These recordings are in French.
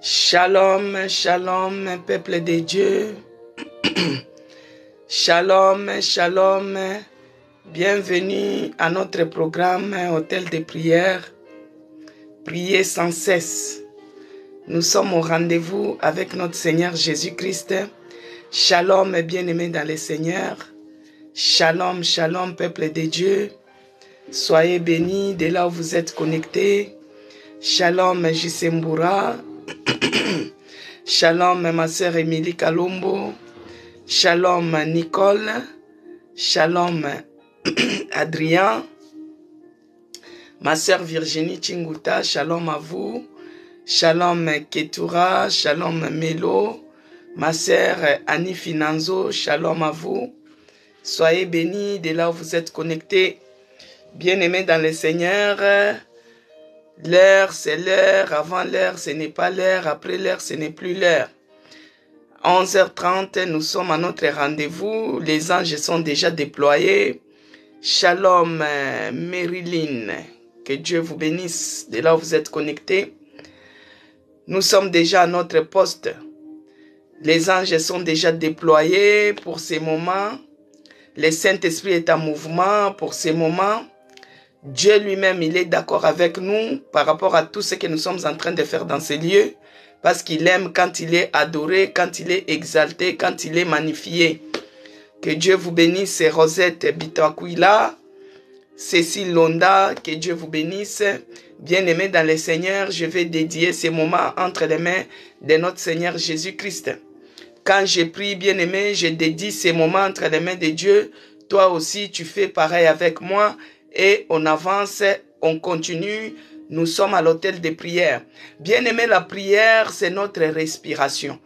Shalom, shalom, peuple de Dieu. Shalom, shalom. Bienvenue à notre programme Hôtel de prière. Priez sans cesse. Nous sommes au rendez-vous avec notre Seigneur Jésus-Christ. Shalom, bien-aimés dans le Seigneur. Shalom, shalom, peuple de Dieu. Soyez bénis de là où vous êtes connectés. Shalom, Jisembura. Shalom, ma sœur Émilie Kalombo. Shalom, Nicole. Shalom, Adrien. Ma sœur Virginie Chinguta. Shalom à vous. Shalom, Ketura. Shalom, Melo. Ma sœur Annie Finanzo. Shalom à vous. Soyez bénis de là où vous êtes connectés. Bien-aimés dans le Seigneur. L'heure, c'est l'heure. Avant l'heure, ce n'est pas l'heure. Après l'heure, ce n'est plus l'heure. 11h30, nous sommes à notre rendez-vous. Les anges sont déjà déployés. Shalom, Marilyn. Que Dieu vous bénisse de là où vous êtes connectés. Nous sommes déjà à notre poste. Les anges sont déjà déployés pour ces moments. Le Saint-Esprit est en mouvement pour ces moments. Dieu lui-même, il est d'accord avec nous par rapport à tout ce que nous sommes en train de faire dans ces lieux, parce qu'il aime quand il est adoré, quand il est exalté, quand il est magnifié. Que Dieu vous bénisse, Rosette Bitakuila, Cécile Londa, que Dieu vous bénisse. Bien-aimés dans le Seigneur, je vais dédier ces moments entre les mains de notre Seigneur Jésus-Christ. Quand je prie, bien-aimé, je dédie ces moments entre les mains de Dieu. Toi aussi, tu fais pareil avec moi. Et on avance, on continue, nous sommes à l'hôtel de prière. Bien-aimé, la prière, c'est notre respiration.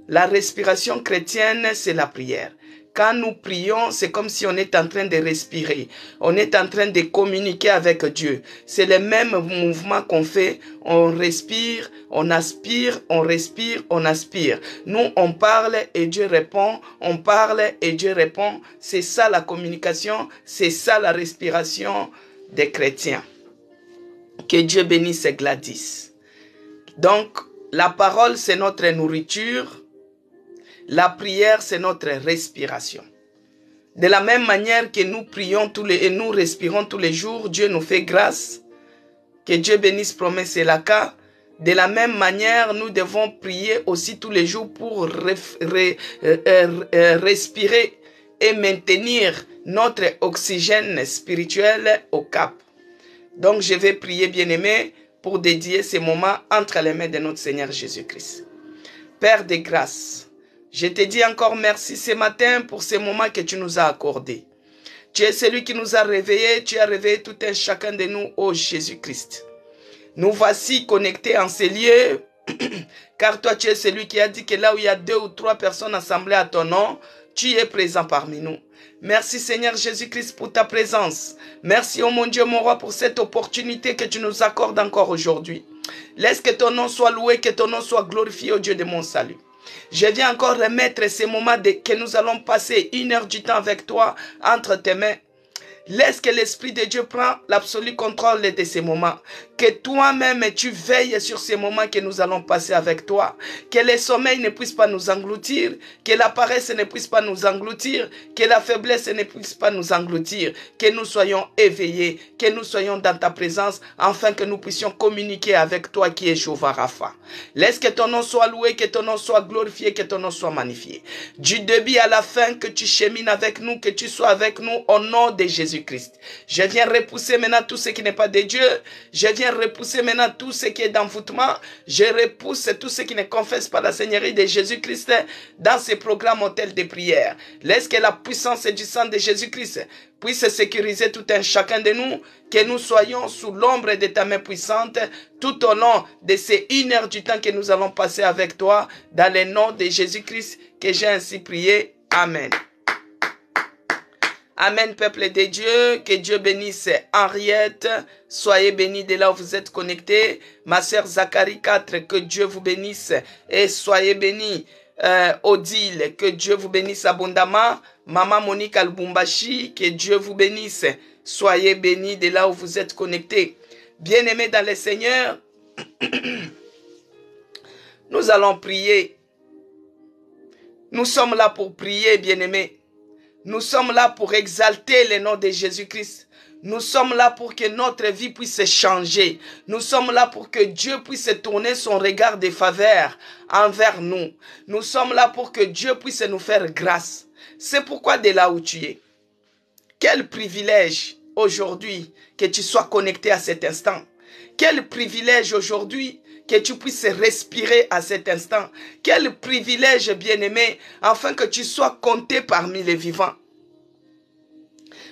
La respiration chrétienne, c'est la prière. Quand nous prions, c'est comme si on est en train de respirer. On est en train de communiquer avec Dieu. C'est le même mouvement qu'on fait. On respire, on aspire, on respire, on aspire. Nous, on parle et Dieu répond. On parle et Dieu répond. C'est ça la communication. C'est ça la respiration des chrétiens. Que Dieu bénisse Gladys. Donc, la parole, c'est notre nourriture. La prière, c'est notre respiration. De la même manière que nous prions et nous respirons tous les jours, Dieu nous fait grâce. Que Dieu bénisse Promesse et la cas. De la même manière, nous devons prier aussi tous les jours pour respirer et maintenir notre oxygène spirituel au cap. Donc, je vais prier, bien-aimé, pour dédier ces moments entre les mains de notre Seigneur Jésus-Christ. Père de grâce, je te dis encore merci ce matin pour ces moments que tu nous as accordés. Tu es celui qui nous a réveillés, tu as réveillé tout un chacun de nous, ô Jésus-Christ. Nous voici connectés en ces lieux, car toi tu es celui qui a dit que là où il y a 2 ou 3 personnes assemblées à ton nom, tu es présent parmi nous. Merci Seigneur Jésus-Christ pour ta présence. Merci, oh mon Dieu, mon roi, pour cette opportunité que tu nous accordes encore aujourd'hui. Laisse que ton nom soit loué, que ton nom soit glorifié, ô Dieu de mon salut. Je viens encore remettre ces moments que nous allons passer 1 heure du temps avec toi entre tes mains. Laisse que l'Esprit de Dieu prenne l'absolu contrôle de ces moments. Que toi-même tu veilles sur ces moments que nous allons passer avec toi. Que le sommeil ne puisse pas nous engloutir. Que la paresse ne puisse pas nous engloutir. Que la faiblesse ne puisse pas nous engloutir. Que nous soyons éveillés. Que nous soyons dans ta présence. Afin que nous puissions communiquer avec toi qui est Jéhovah Rapha. Laisse que ton nom soit loué. Que ton nom soit glorifié. Que ton nom soit magnifié. Du début à la fin, que tu chemines avec nous. Que tu sois avec nous au nom de Jésus. Christ. Je viens repousser maintenant tout ce qui n'est pas de Dieu. Je viens repousser maintenant tout ce qui est d'envoûtement. Je repousse tout ce qui ne confesse pas la Seigneurie de Jésus-Christ dans ces programmes hôtels de prière. Laisse que la puissance du sang de Jésus-Christ puisse sécuriser tout un chacun de nous, que nous soyons sous l'ombre de ta main puissante tout au long de ces 1 heure du temps que nous allons passer avec toi dans le nom de Jésus-Christ que j'ai ainsi prié. Amen. Amen, peuple de Dieu. Que Dieu bénisse Henriette. Soyez bénis de là où vous êtes connectés. Ma sœur Zacharie 4, que Dieu vous bénisse. Et soyez bénis Odile, que Dieu vous bénisse abondamment. Maman Monique Albumbashi, que Dieu vous bénisse. Soyez bénis de là où vous êtes connectés. Bien-aimés dans le Seigneur, Nous allons prier. Nous sommes là pour prier, bien-aimés. Nous sommes là pour exalter le nom de Jésus-Christ. Nous sommes là pour que notre vie puisse changer. Nous sommes là pour que Dieu puisse tourner son regard de faveur envers nous. Nous sommes là pour que Dieu puisse nous faire grâce. C'est pourquoi de là où tu es, quel privilège aujourd'hui que tu sois connecté à cet instant. Quel privilège aujourd'hui que tu puisses respirer à cet instant. Quel privilège, bien-aimé, afin que tu sois compté parmi les vivants.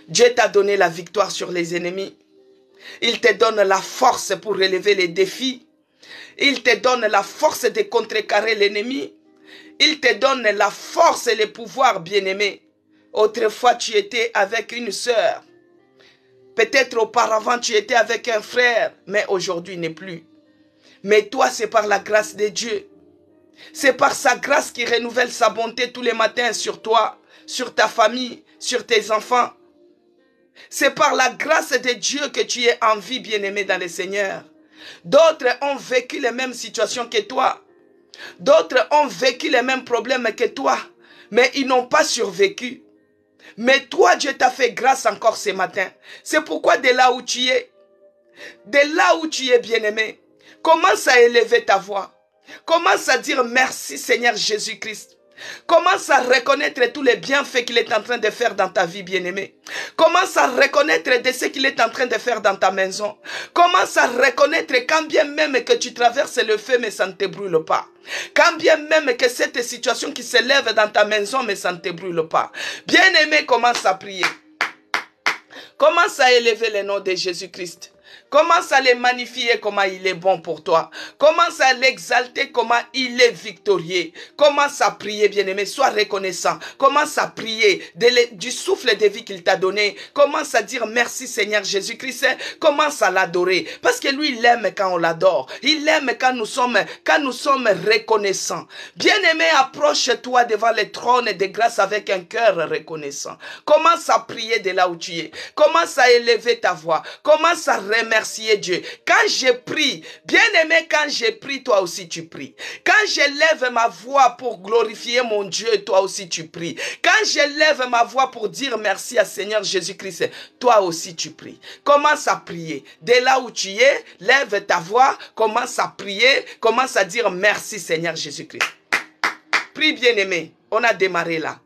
Dieu t'a donné la victoire sur les ennemis. Il te donne la force pour relever les défis. Il te donne la force de contrecarrer l'ennemi. Il te donne la force et le pouvoir, bien-aimé. Autrefois, tu étais avec une sœur. Peut-être auparavant, tu étais avec un frère, mais aujourd'hui, n'est plus. Mais toi, c'est par la grâce de Dieu. C'est par sa grâce qui renouvelle sa bonté tous les matins sur toi, sur ta famille, sur tes enfants. C'est par la grâce de Dieu que tu es en vie, bien-aimé dans le Seigneur. D'autres ont vécu les mêmes situations que toi. D'autres ont vécu les mêmes problèmes que toi, mais ils n'ont pas survécu. Mais toi, Dieu t'a fait grâce encore ce matin. C'est pourquoi de là où tu es, bien-aimé, commence à élever ta voix. Commence à dire merci Seigneur Jésus-Christ. Commence à reconnaître tous les bienfaits qu'il est en train de faire dans ta vie, bien-aimé. Commence à reconnaître de ce qu'il est en train de faire dans ta maison. Commence à reconnaître quand bien même que tu traverses le feu, mais ça ne te brûle pas. Quand bien même que cette situation qui se lève dans ta maison, mais ça ne te brûle pas. Bien-aimé, commence à prier. Commence à élever le nom de Jésus-Christ. Commence à le magnifier comment il est bon pour toi. Commence à l'exalter comment il est victorieux. Commence à prier, bien-aimé. Sois reconnaissant. Commence à prier du souffle de vie qu'il t'a donné. Commence à dire merci Seigneur Jésus-Christ. Commence à l'adorer. Parce que lui, il aime quand on l'adore. Il aime quand nous sommes reconnaissants. Bien-aimé, approche-toi devant le trône de grâce avec un cœur reconnaissant. Commence à prier de là où tu es. Commence à élever ta voix. Commence à remercier Dieu. Quand je prie, bien-aimé, quand je prie, toi aussi tu pries. Quand je lève ma voix pour glorifier mon Dieu, toi aussi tu pries. Quand je lève ma voix pour dire merci à Seigneur Jésus-Christ, toi aussi tu pries. Commence à prier. Dès là où tu es, lève ta voix, commence à prier, commence à dire merci Seigneur Jésus-Christ. Prie, bien-aimé. On a démarré là.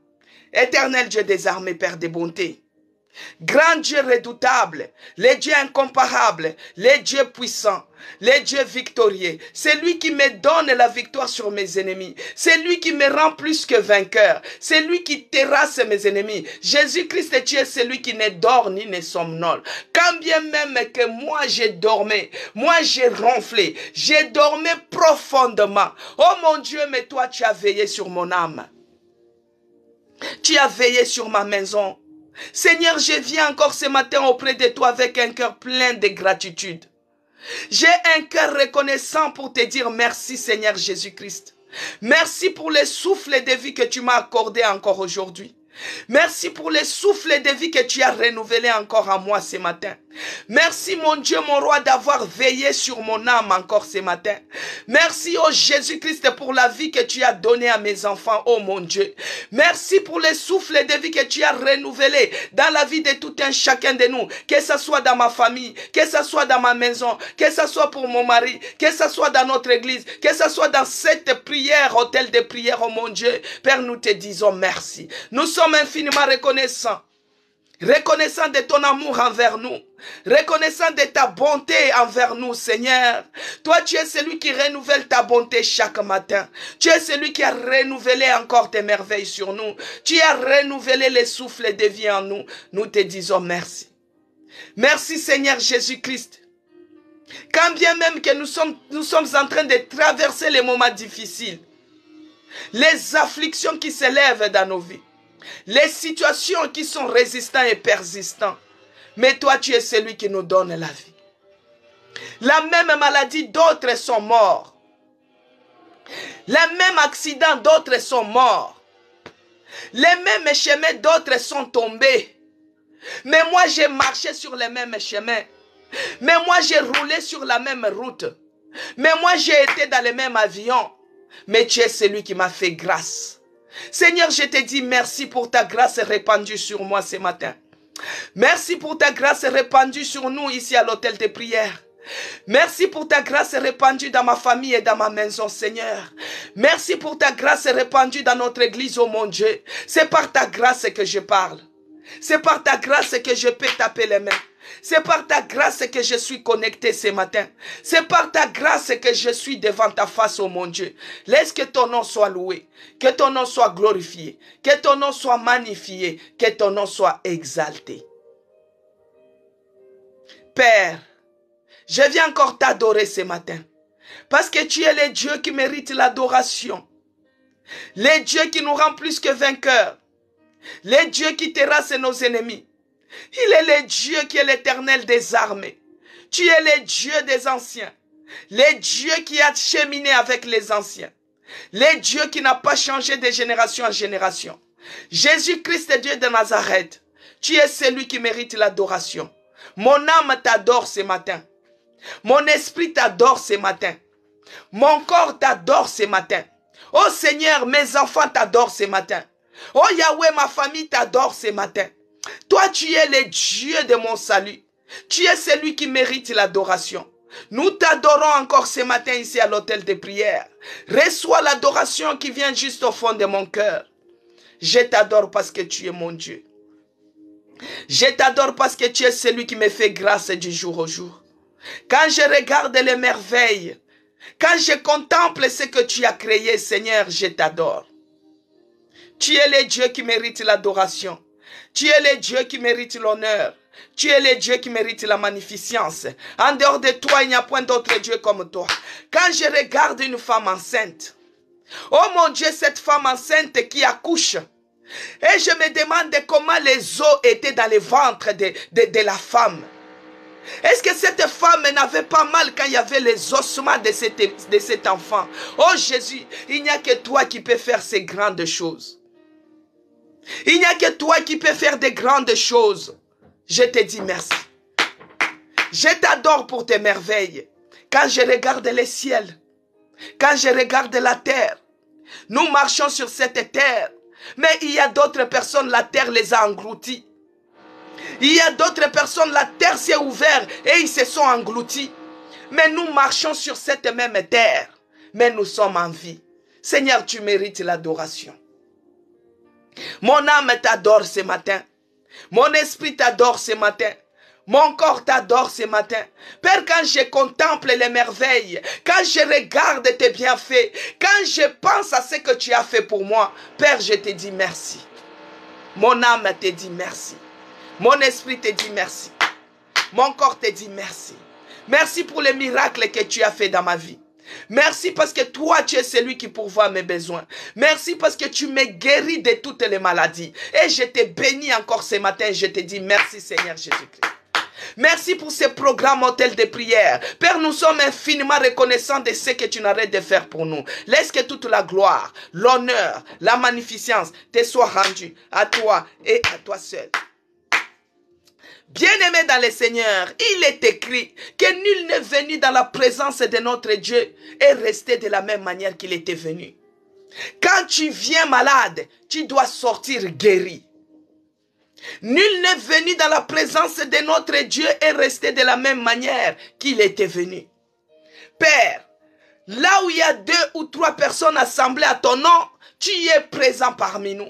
Éternel Dieu des armées, Père des bontés. Grand Dieu redoutable, le Dieu incomparable, le Dieu puissant, le Dieu victorieux. C'est lui qui me donne la victoire sur mes ennemis. C'est lui qui me rend plus que vainqueur. C'est lui qui terrasse mes ennemis. Jésus-Christ, tu es celui qui ne dort ni ne somnole. Quand bien même que moi j'ai dormi, moi j'ai ronflé, j'ai dormi profondément. Oh mon Dieu, mais toi tu as veillé sur mon âme. Tu as veillé sur ma maison. Seigneur, je viens encore ce matin auprès de toi avec un cœur plein de gratitude. J'ai un cœur reconnaissant pour te dire merci Seigneur Jésus-Christ. Merci pour le souffle de vie que tu m'as accordé encore aujourd'hui. Merci pour le souffle de vie que tu as renouvelé encore à moi ce matin. Merci mon Dieu, mon roi, d'avoir veillé sur mon âme encore ce matin. Merci oh Jésus-Christ pour la vie que tu as donnée à mes enfants, oh mon Dieu. Merci pour le souffle de vie que tu as renouvelé dans la vie de tout un chacun de nous. Que ce soit dans ma famille, que ce soit dans ma maison, que ce soit pour mon mari, que ce soit dans notre église, que ce soit dans cette prière, hôtel de prière, oh mon Dieu. Père, nous te disons merci. Nous sommes infiniment reconnaissants. Reconnaissant de ton amour envers nous. Reconnaissant de ta bonté envers nous, Seigneur. Toi, tu es celui qui renouvelle ta bonté chaque matin. Tu es celui qui a renouvelé encore tes merveilles sur nous. Tu as renouvelé les souffles de vie en nous. Nous te disons merci. Merci, Seigneur Jésus-Christ. Quand bien même que nous sommes en train de traverser les moments difficiles, les afflictions qui s'élèvent dans nos vies, les situations qui sont résistantes et persistantes. Mais toi, tu es celui qui nous donne la vie. La même maladie, d'autres sont morts. Le même accident, d'autres sont morts. Les mêmes chemins, d'autres sont tombés. Mais moi, j'ai marché sur les mêmes chemins. Mais moi, j'ai roulé sur la même route. Mais moi, j'ai été dans le même avion. mais tu es celui qui m'a fait grâce. Seigneur, je te dis merci pour ta grâce répandue sur moi ce matin. Merci pour ta grâce répandue sur nous ici à l'hôtel de prière. Merci pour ta grâce répandue dans ma famille et dans ma maison, Seigneur. Merci pour ta grâce répandue dans notre église, oh mon Dieu. C'est par ta grâce que je parle. C'est par ta grâce que je peux taper les mains. C'est par ta grâce que je suis connecté ce matin. C'est par ta grâce que je suis devant ta face, oh mon Dieu. Laisse que ton nom soit loué, que ton nom soit glorifié, que ton nom soit magnifié, que ton nom soit exalté. Père, je viens encore t'adorer ce matin, parce que tu es le Dieu qui mérite l'adoration. Le Dieu qui nous rend plus que vainqueurs. Le Dieu qui terrasse nos ennemis. Il est le Dieu qui est l'Éternel des armées. Tu es le Dieu des anciens. Le Dieu qui a cheminé avec les anciens. Le Dieu qui n'a pas changé de génération en génération. Jésus-Christ, Dieu de Nazareth, tu es celui qui mérite l'adoration. Mon âme t'adore ce matin. Mon esprit t'adore ce matin. Mon corps t'adore ce matin. Oh Seigneur, mes enfants t'adorent ce matin. Oh Yahweh, ma famille t'adore ce matin. Toi, tu es le Dieu de mon salut. Tu es celui qui mérite l'adoration. Nous t'adorons encore ce matin ici à l'hôtel de prière. Reçois l'adoration qui vient juste au fond de mon cœur. Je t'adore parce que tu es mon Dieu. Je t'adore parce que tu es celui qui me fait grâce du jour au jour. Quand je regarde les merveilles, quand je contemple ce que tu as créé, Seigneur, je t'adore. Tu es le Dieu qui mérite l'adoration. Tu es le Dieu qui mérite l'honneur. Tu es le Dieu qui mérite la magnificence. En dehors de toi, il n'y a point d'autre Dieu comme toi. Quand je regarde une femme enceinte, oh mon Dieu, cette femme enceinte qui accouche, et je me demande comment les os étaient dans le ventre de la femme. Est-ce que cette femme n'avait pas mal quand il y avait les ossements de cet enfant? Oh Jésus, il n'y a que toi qui peux faire ces grandes choses. Il n'y a que toi qui peux faire de grandes choses. Je te dis merci. Je t'adore pour tes merveilles. Quand je regarde les ciels, quand je regarde la terre, nous marchons sur cette terre, mais il y a d'autres personnes, la terre les a engloutis. Il y a d'autres personnes, la terre s'est ouverte et ils se sont engloutis. Mais nous marchons sur cette même terre, mais nous sommes en vie. Seigneur, tu mérites l'adoration. Mon âme t'adore ce matin. Mon esprit t'adore ce matin. Mon corps t'adore ce matin. Père, quand je contemple les merveilles, quand je regarde tes bienfaits, quand je pense à ce que tu as fait pour moi, Père, je te dis merci. Mon âme te dit merci. Mon esprit te dit merci. Mon corps te dit merci. Merci pour les miracles que tu as fait dans ma vie. Merci parce que toi, tu es celui qui pourvoit mes besoins. Merci parce que tu me guéris de toutes les maladies. Et je te bénis encore ce matin. Je te dis merci Seigneur Jésus-Christ. Merci pour ce programme hôtel de prière. Père, nous sommes infiniment reconnaissants de ce que tu n'arrêtes de faire pour nous. Laisse que toute la gloire, l'honneur, la magnificence te soit rendue à toi et à toi seul. Bien-aimé dans le Seigneur, il est écrit que nul n'est venu dans la présence de notre Dieu et resté de la même manière qu'il était venu. Quand tu viens malade, tu dois sortir guéri. Nul n'est venu dans la présence de notre Dieu et rester de la même manière qu'il était venu. Père, là où il y a 2 ou 3 personnes assemblées à ton nom, tu es présent parmi nous.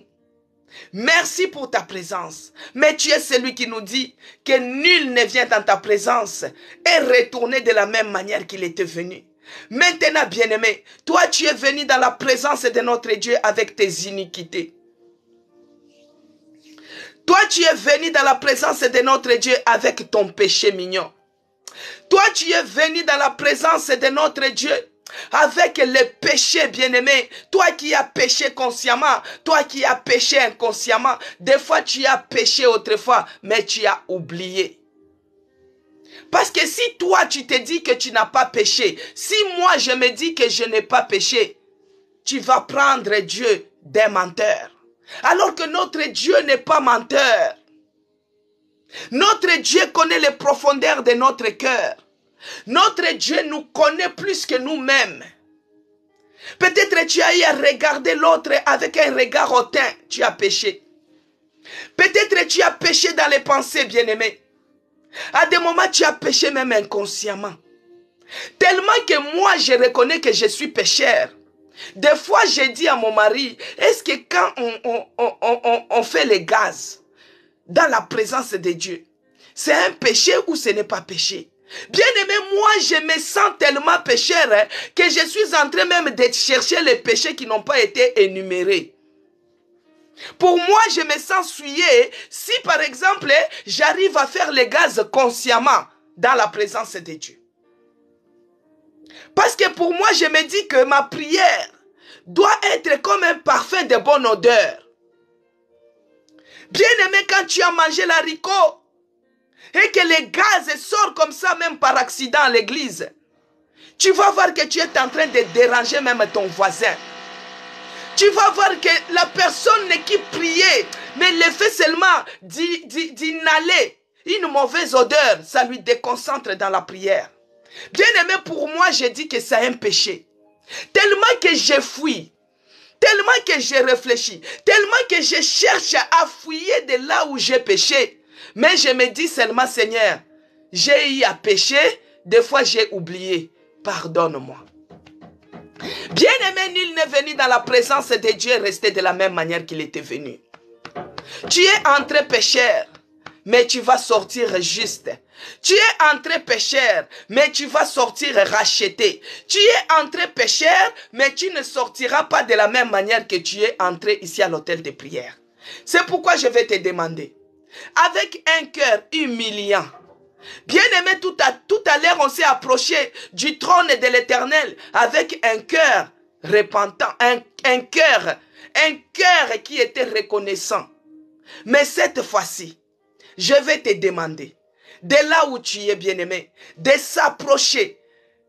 Merci pour ta présence. Mais tu es celui qui nous dit que nul ne vient dans ta présence et retourner de la même manière qu'il était venu. Maintenant, bien-aimé, toi tu es venu dans la présence de notre Dieu avec tes iniquités. Toi tu es venu dans la présence de notre Dieu avec ton péché mignon. Toi tu es venu dans la présence de notre Dieu avec les péchés, bien-aimés. Toi qui as péché consciemment, toi qui as péché inconsciemment. Des fois tu as péché autrefois, mais tu as oublié. Parce que si toi tu te dis que tu n'as pas péché, si moi je me dis que je n'ai pas péché, tu vas prendre Dieu d'un menteur. Alors que notre Dieu n'est pas menteur. Notre Dieu connaît les profondeurs de notre cœur. Notre Dieu nous connaît plus que nous-mêmes. Peut-être tu as eu à regarder l'autre avec un regard hautain. Tu as péché. Peut-être tu as péché dans les pensées, bien-aimé. À des moments, tu as péché même inconsciemment. Tellement que moi, je reconnais que je suis pécheur. Des fois, j'ai dit à mon mari, est-ce que quand on fait les gaz dans la présence de Dieu, c'est un péché ou ce n'est pas péché? Bien aimé, moi, je me sens tellement pécheur que je suis en train même de chercher les péchés qui n'ont pas été énumérés. Pour moi, je me sens souillé si, par exemple, j'arrive à faire les gaz consciemment dans la présence de Dieu. Parce que pour moi, je me dis que ma prière doit être comme un parfum de bonne odeur. Bien aimé, quand tu as mangé l'haricot et que les gaz sortent comme ça, même par accident à l'église, tu vas voir que tu es en train de déranger même ton voisin. Tu vas voir que la personne qui priait, mais le fait seulement d'inhaler une mauvaise odeur, ça lui déconcentre dans la prière. Bien aimé, pour moi, je dis que c'est un péché. Tellement que je fuis, tellement que je réfléchis, tellement que je cherche à fuir de là où j'ai péché. Mais je me dis seulement, Seigneur, j'ai eu à pécher, des fois j'ai oublié, pardonne-moi. Bien aimé, nul n'est venu dans la présence de Dieu et resté de la même manière qu'il était venu. Tu es entré pécheur, mais tu vas sortir juste. Tu es entré pécheur, mais tu vas sortir racheté. Tu es entré pécheur, mais tu ne sortiras pas de la même manière que tu es entré ici à l'hôtel de prière. C'est pourquoi je vais te demander, avec un cœur humiliant, bien aimé, tout à l'heure on s'est approché du trône de l'Éternel avec un cœur repentant, un cœur qui était reconnaissant. Mais cette fois-ci, je vais te demander, de là où tu es, bien-aimé, de s'approcher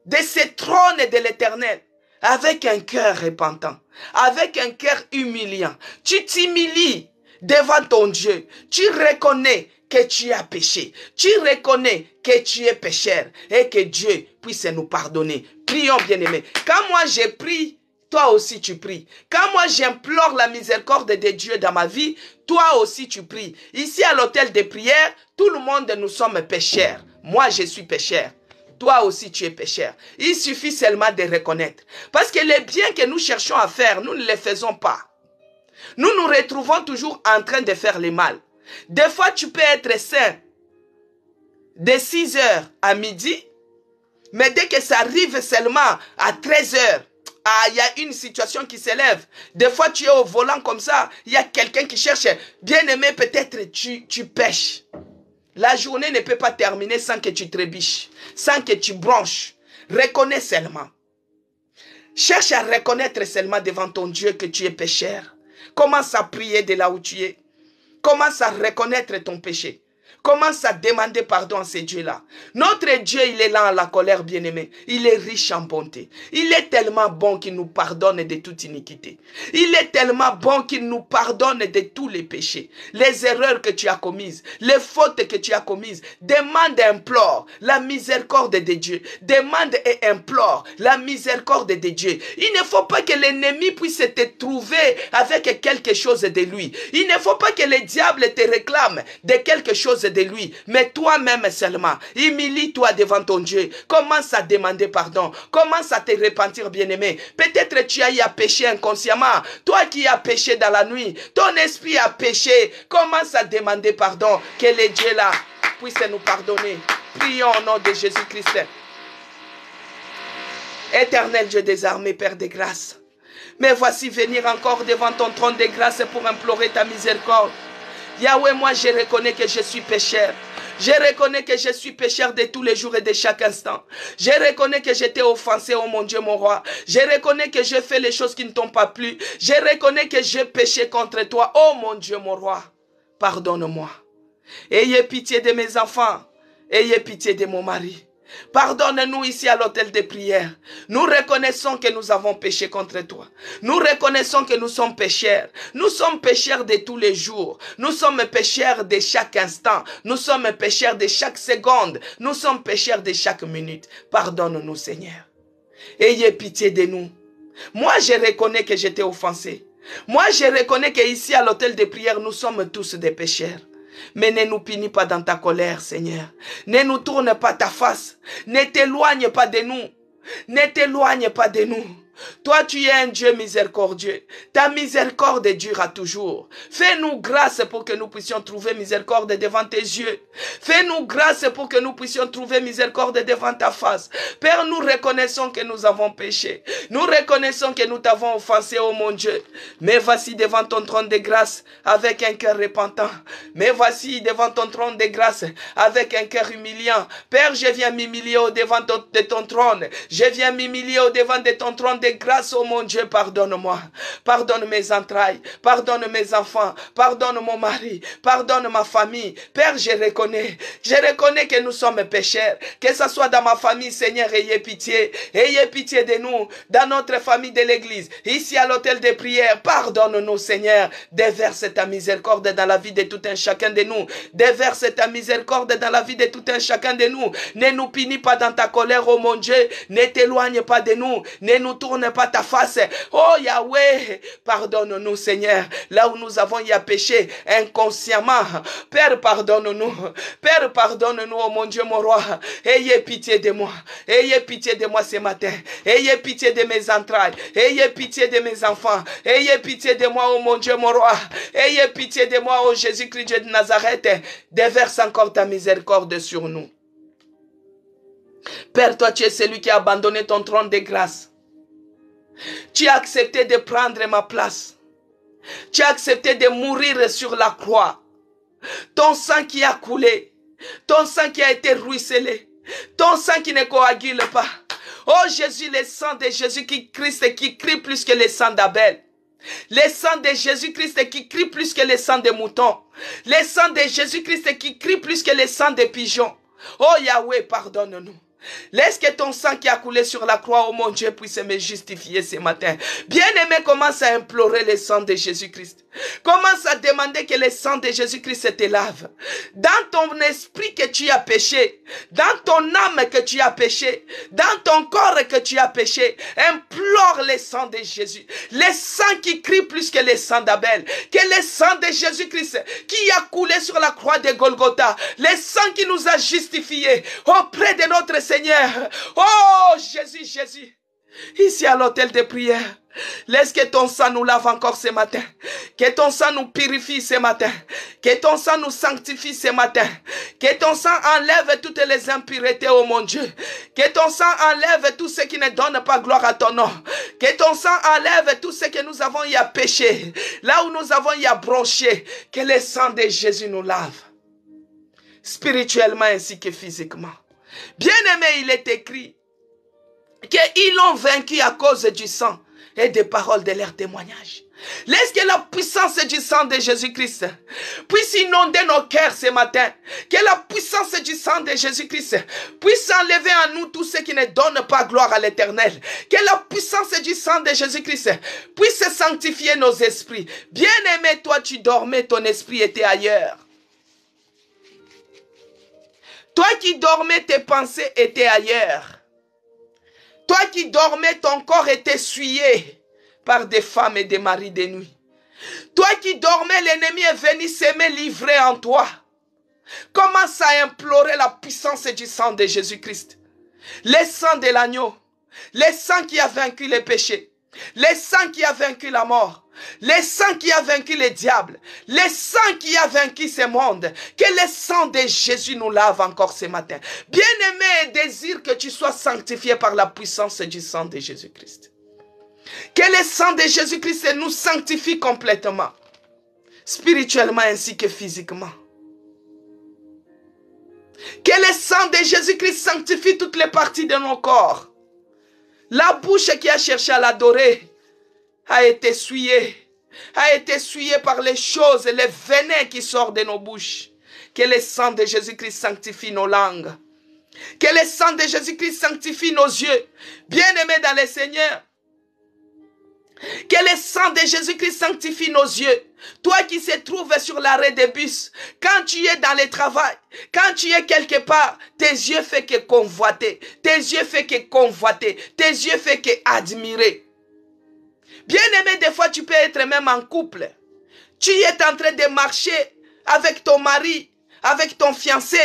de ce trône de l'Éternel avec un cœur repentant, avec un cœur humiliant. Tu t'humilies devant ton Dieu. Tu reconnais que tu as péché. Tu reconnais que tu es pécheur et que Dieu puisse nous pardonner. Prions, bien-aimé. Quand moi je prie, toi aussi tu pries. Quand moi j'implore la miséricorde de Dieu dans ma vie, toi aussi tu pries. Ici à l'hôtel de prière, tout le monde, nous sommes pécheurs. Moi je suis pécheur. Toi aussi tu es pécheur. Il suffit seulement de reconnaître. Parce que les biens que nous cherchons à faire, nous ne les faisons pas. Nous nous retrouvons toujours en train de faire le mal. Des fois tu peux être saint de 6 heures à midi, mais dès que ça arrive seulement à 13 heures, il y a une situation qui s'élève. Des fois, tu es au volant comme ça. Il y a quelqu'un qui cherche. Bien aimé, peut-être tu pêches. La journée ne peut pas terminer sans que tu trébiches, sans que tu bronches. Reconnais seulement. Cherche à reconnaître seulement devant ton Dieu que tu es pécheur. Commence à prier de là où tu es. Commence à reconnaître ton péché. Commence à demander pardon à ces dieux-là. Notre Dieu, il est là en la colère, bien-aimé. Il est riche en bonté. Il est tellement bon qu'il nous pardonne de toute iniquité. Il est tellement bon qu'il nous pardonne de tous les péchés. Les erreurs que tu as commises, les fautes que tu as commises. Demande et implore la miséricorde de Dieu. Demande et implore la miséricorde de Dieu. Il ne faut pas que l'ennemi puisse te trouver avec quelque chose de lui. Il ne faut pas que le diable te réclame de quelque chose de lui, mais toi-même seulement. Humilie-toi devant ton Dieu. Commence à demander pardon. Commence à te repentir, bien-aimé. Peut-être tu as eu à pécher inconsciemment. Toi qui as péché dans la nuit, ton esprit a péché. Commence à demander pardon. Que le Dieu là puisse nous pardonner. Prions au nom de Jésus-Christ. Éternel Dieu des armées, Père de grâce. Mais voici venir encore devant ton trône de grâce pour implorer ta miséricorde. Yahweh, moi je reconnais que je suis pécheur. Je reconnais que je suis pécheur de tous les jours et de chaque instant. Je reconnais que j'étais offensé, oh mon Dieu, mon roi. Je reconnais que j'ai fait les choses qui ne t'ont pas plu. Je reconnais que j'ai péché contre toi, oh mon Dieu, mon roi. Pardonne-moi. Ayez pitié de mes enfants. Ayez pitié de mon mari. Pardonne-nous ici à l'hôtel de prière. Nous reconnaissons que nous avons péché contre toi. Nous reconnaissons que nous sommes pécheurs. Nous sommes pécheurs de tous les jours. Nous sommes pécheurs de chaque instant. Nous sommes pécheurs de chaque seconde. Nous sommes pécheurs de chaque minute. Pardonne-nous, Seigneur. Ayez pitié de nous. Moi, je reconnais que j'étais offensé. Moi, je reconnais qu'ici, à l'hôtel de prière, nous sommes tous des pécheurs. Mais ne nous punis pas dans ta colère, Seigneur. Ne nous tourne pas ta face. Ne t'éloigne pas de nous. Ne t'éloigne pas de nous. Toi, tu es un Dieu miséricordieux. Ta miséricorde durera toujours. Fais-nous grâce pour que nous puissions trouver miséricorde devant tes yeux. Fais-nous grâce pour que nous puissions trouver miséricorde devant ta face. Père, nous reconnaissons que nous avons péché. Nous reconnaissons que nous t'avons offensé, oh mon Dieu. Mais voici devant ton trône de grâce avec un cœur repentant. Mais voici devant ton trône de grâce avec un cœur humiliant. Père, je viens m'humilier au devant de ton trône. Je viens m'humilier au devant de ton trône de grâce, oh mon Dieu, pardonne-moi. Pardonne mes entrailles, pardonne mes enfants, pardonne mon mari, pardonne ma famille. Père, je reconnais que nous sommes pécheurs. Que ce soit dans ma famille, Seigneur, ayez pitié de nous, dans notre famille de l'église, ici à l'hôtel de prière. Pardonne-nous, Seigneur. Déverse ta miséricorde dans la vie de tout un chacun de nous. Déverse ta miséricorde dans la vie de tout un chacun de nous. Ne nous punis pas dans ta colère, oh mon Dieu. Ne t'éloigne pas de nous. Ne nous tourne pas ta face. Oh Yahweh, pardonne-nous, Seigneur, là où nous avons y a péché inconsciemment. Père, pardonne-nous. Père, pardonne-nous, oh mon Dieu, mon roi. Ayez pitié de moi. Ayez pitié de moi ce matin. Ayez pitié de mes entrailles. Ayez pitié de mes enfants. Ayez pitié de moi, oh mon Dieu, mon roi. Ayez pitié de moi, oh Jésus-Christ, Dieu de Nazareth. Déverse encore ta miséricorde sur nous. Père, toi, tu es celui qui a abandonné ton trône de grâce. Tu as accepté de prendre ma place. Tu as accepté de mourir sur la croix. Ton sang qui a coulé. Ton sang qui a été ruisselé. Ton sang qui ne coagule pas. Oh Jésus, le sang de Jésus-Christ qui crie plus que le sang d'Abel. Le sang de Jésus-Christ qui crie plus que le sang de mouton. Le sang de Jésus-Christ qui crie plus que le sang de pigeons. Oh Yahweh, pardonne-nous. Laisse que ton sang qui a coulé sur la croix, oh mon Dieu, puisse me justifier ce matin. Bien-aimé, commence à implorer le sang de Jésus-Christ. Commence à demander que le sang de Jésus-Christ te lave. Dans ton esprit que tu as péché, dans ton âme que tu as péché, dans ton corps que tu as péché, implore le sang de Jésus. Le sang qui crie plus que le sang d'Abel. Que le sang de Jésus-Christ qui a coulé sur la croix de Golgotha. Le sang qui nous a justifiés auprès de notre Seigneur. Oh Jésus, Jésus. Ici à l'hôtel de prière, laisse que ton sang nous lave encore ce matin. Que ton sang nous purifie ce matin. Que ton sang nous sanctifie ce matin. Que ton sang enlève toutes les impuretés, oh mon Dieu. Que ton sang enlève tout ce qui ne donne pas gloire à ton nom. Que ton sang enlève tout ce que nous avons y à péché. Là où nous avons y à broncher. Que le sang de Jésus nous lave. Spirituellement ainsi que physiquement. Bien-aimé, il est écrit qu'ils l'ont vaincu à cause du sang et des paroles de leur témoignage. Laisse que la puissance du sang de Jésus-Christ puisse inonder nos cœurs ce matin. Que la puissance du sang de Jésus-Christ puisse enlever en nous tout ce qui ne donne pas gloire à l'Éternel. Que la puissance du sang de Jésus-Christ puisse sanctifier nos esprits. Bien-aimé, toi tu dormais, ton esprit était ailleurs. Toi qui dormais, tes pensées étaient ailleurs. Toi qui dormais, ton corps était souillé par des femmes et des maris de nuit. Toi qui dormais, l'ennemi est venu s'aimer livrer en toi. Commence à implorer la puissance du sang de Jésus-Christ. Le sang de l'agneau. Le sang qui a vaincu les péchés. Le sang qui a vaincu la mort. Le sang qui a vaincu le diable. Le sang qui a vaincu ce monde. Que le sang de Jésus nous lave encore ce matin. Bien-aimé, désire que tu sois sanctifié par la puissance du sang de Jésus-Christ. Que le sang de Jésus-Christ nous sanctifie complètement. Spirituellement ainsi que physiquement. Que le sang de Jésus-Christ sanctifie toutes les parties de nos corps. La bouche qui a cherché à l'adorer a été souillée par les choses, les venins qui sortent de nos bouches. Que le sang de Jésus-Christ sanctifie nos langues. Que le sang de Jésus-Christ sanctifie nos yeux. Bien-aimés dans le Seigneur. Que le sang de Jésus-Christ sanctifie nos yeux. Toi qui se trouves sur l'arrêt des bus, quand tu es dans le travail, quand tu es quelque part, tes yeux font que convoiter. Tes yeux font que convoiter. Tes yeux font que admirer. Bien-aimé, des fois, tu peux être même en couple. Tu es en train de marcher avec ton mari, avec ton fiancé,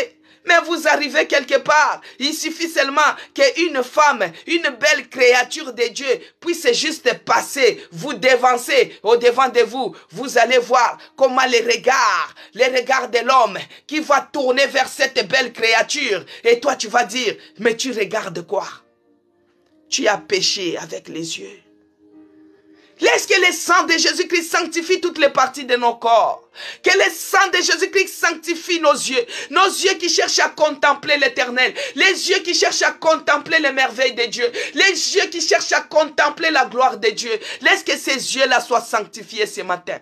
mais vous arrivez quelque part. Il suffit seulement qu'une femme, une belle créature de Dieu puisse juste passer, vous dévancer au devant de vous. Vous allez voir comment les regards de l'homme qui va tourner vers cette belle créature. Et toi, tu vas dire, mais tu regardes quoi? Tu as péché avec les yeux. Laisse que le sang de Jésus-Christ sanctifie toutes les parties de nos corps. Que le sang de Jésus-Christ sanctifie nos yeux qui cherchent à contempler l'Éternel, les yeux qui cherchent à contempler les merveilles de Dieu, les yeux qui cherchent à contempler la gloire de Dieu. Laisse que ces yeux-là soient sanctifiés ce matin.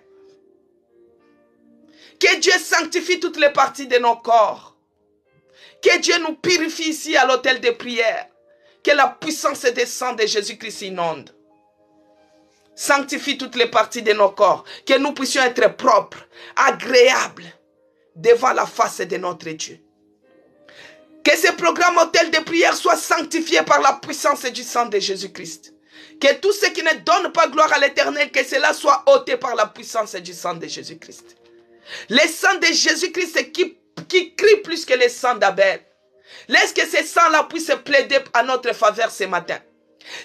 Que Dieu sanctifie toutes les parties de nos corps. Que Dieu nous purifie ici à l'autel de prière. Que la puissance des sangs de Jésus-Christ inonde. Sanctifie toutes les parties de nos corps, que nous puissions être propres, agréables devant la face de notre Dieu. Que ce programme hôtel de prière soit sanctifié par la puissance du sang de Jésus-Christ. Que tout ce qui ne donne pas gloire à l'Éternel, que cela soit ôté par la puissance du sang de Jésus-Christ. Le sang de Jésus-Christ qui crie plus que le sang d'Abel. Laisse que ce sang-là puisse plaider à notre faveur ce matin.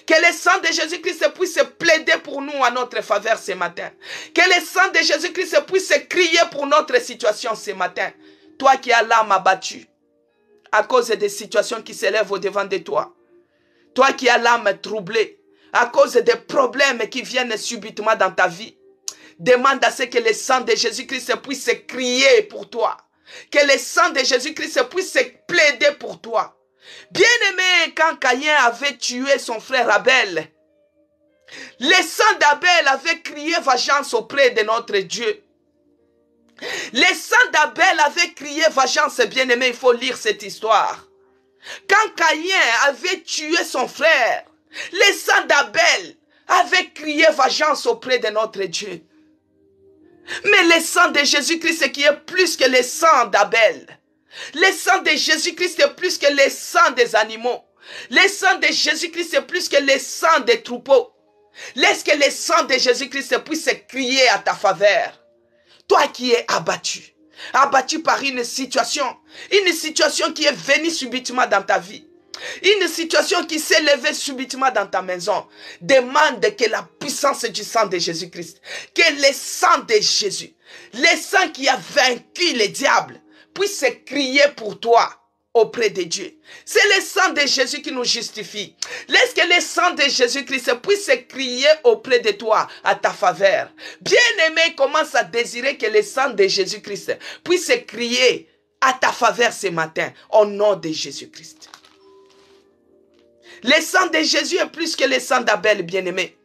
Que le sang de Jésus-Christ puisse plaider pour nous à notre faveur ce matin. Que le sang de Jésus-Christ puisse crier pour notre situation ce matin. Toi qui as l'âme abattue à cause des situations qui s'élèvent au devant de toi. Toi qui as l'âme troublée à cause des problèmes qui viennent subitement dans ta vie. Demande à ce que le sang de Jésus-Christ puisse crier pour toi. Que le sang de Jésus-Christ puisse plaider pour toi. Bien-aimé, quand Caïn avait tué son frère Abel, le sang d'Abel avait crié vengeance auprès de notre Dieu. Le sang d'Abel avait crié vengeance, bien-aimé, il faut lire cette histoire. Quand Caïn avait tué son frère, le sang d'Abel avait crié vengeance auprès de notre Dieu. Mais le sang de Jésus-Christ qui est plus que le sang d'Abel. Le sang de Jésus-Christ est plus que le sang des animaux. Le sang de Jésus-Christ est plus que le sang des troupeaux. Laisse que le sang de Jésus-Christ puisse crier à ta faveur. Toi qui es abattu par une situation qui est venue subitement dans ta vie. Une situation qui s'est levée subitement dans ta maison. Demande que la puissance du sang de Jésus-Christ, que le sang de Jésus, le sang qui a vaincu le diable, puisse crier pour toi auprès de Dieu. C'est le sang de Jésus qui nous justifie. Laisse que le sang de Jésus-Christ puisse crier auprès de toi à ta faveur. Bien-aimé, commence à désirer que le sang de Jésus-Christ puisse crier à ta faveur ce matin au nom de Jésus-Christ. Le sang de Jésus est plus que le sang d'Abel, bien-aimé.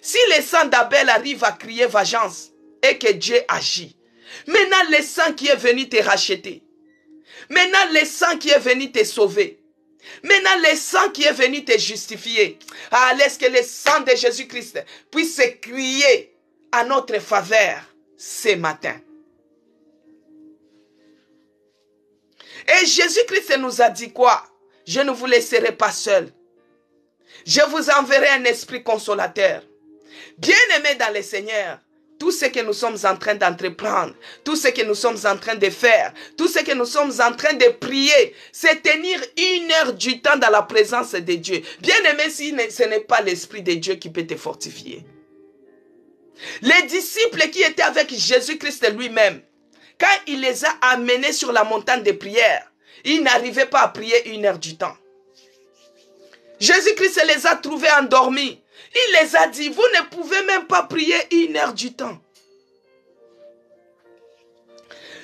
Si le sang d'Abel arrive à crier vengeance et que Dieu agit, maintenant le sang qui est venu te racheter, maintenant le sang qui est venu te sauver, maintenant le sang qui est venu te justifier, laisse que le sang de Jésus-Christ puisse crier à notre faveur ce matin. Et Jésus-Christ nous a dit quoi? Je ne vous laisserai pas seul. Je vous enverrai un esprit consolateur. Bien-aimés dans le Seigneur, tout ce que nous sommes en train d'entreprendre, tout ce que nous sommes en train de faire, tout ce que nous sommes en train de prier, c'est tenir 1 heure du temps dans la présence de Dieu. Bien-aimé, si ce n'est pas l'Esprit de Dieu qui peut te fortifier. Les disciples qui étaient avec Jésus-Christ lui-même, quand il les a amenés sur la montagne de prière, ils n'arrivaient pas à prier 1 heure du temps. Jésus-Christ les a trouvés endormis. Il les a dit, vous ne pouvez même pas prier 1 heure du temps.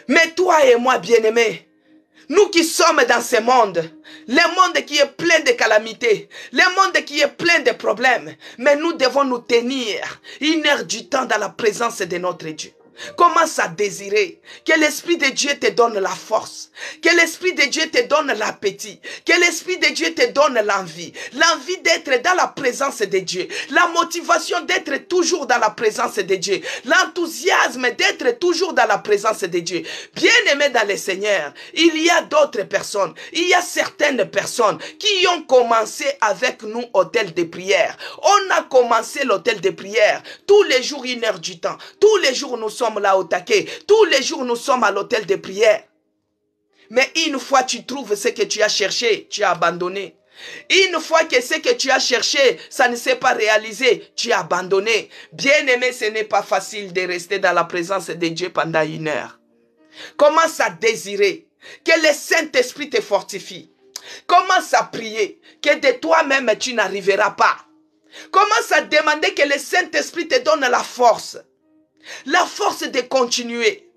Mais toi et moi, bien-aimés, nous qui sommes dans ce monde, le monde qui est plein de calamités, le monde qui est plein de problèmes, mais nous devons nous tenir 1 heure du temps dans la présence de notre Dieu. Commence à désirer. Que l'Esprit de Dieu te donne la force. Que l'Esprit de Dieu te donne l'appétit. Que l'Esprit de Dieu te donne l'envie. L'envie d'être dans la présence de Dieu. La motivation d'être toujours dans la présence de Dieu. L'enthousiasme d'être toujours dans la présence de Dieu. Bien-aimés dans le Seigneur, il y a d'autres personnes. Il y a certaines personnes qui ont commencé avec nous hôtel de prière. On a commencé l'hôtel de prière. Tous les jours, 1 heure du temps. Tous les jours, nous sommes là au taquet. Tous les jours, nous sommes à l'hôtel de prière. Mais une fois tu trouves ce que tu as cherché, tu as abandonné. Une fois que ce que tu as cherché, ça ne s'est pas réalisé, tu as abandonné. Bien-aimé, ce n'est pas facile de rester dans la présence de Dieu pendant 1 heure. Commence à désirer que le Saint-Esprit te fortifie. Commence à prier que de toi-même tu n'arriveras pas. Commence à demander que le Saint-Esprit te donne la force. La force de continuer,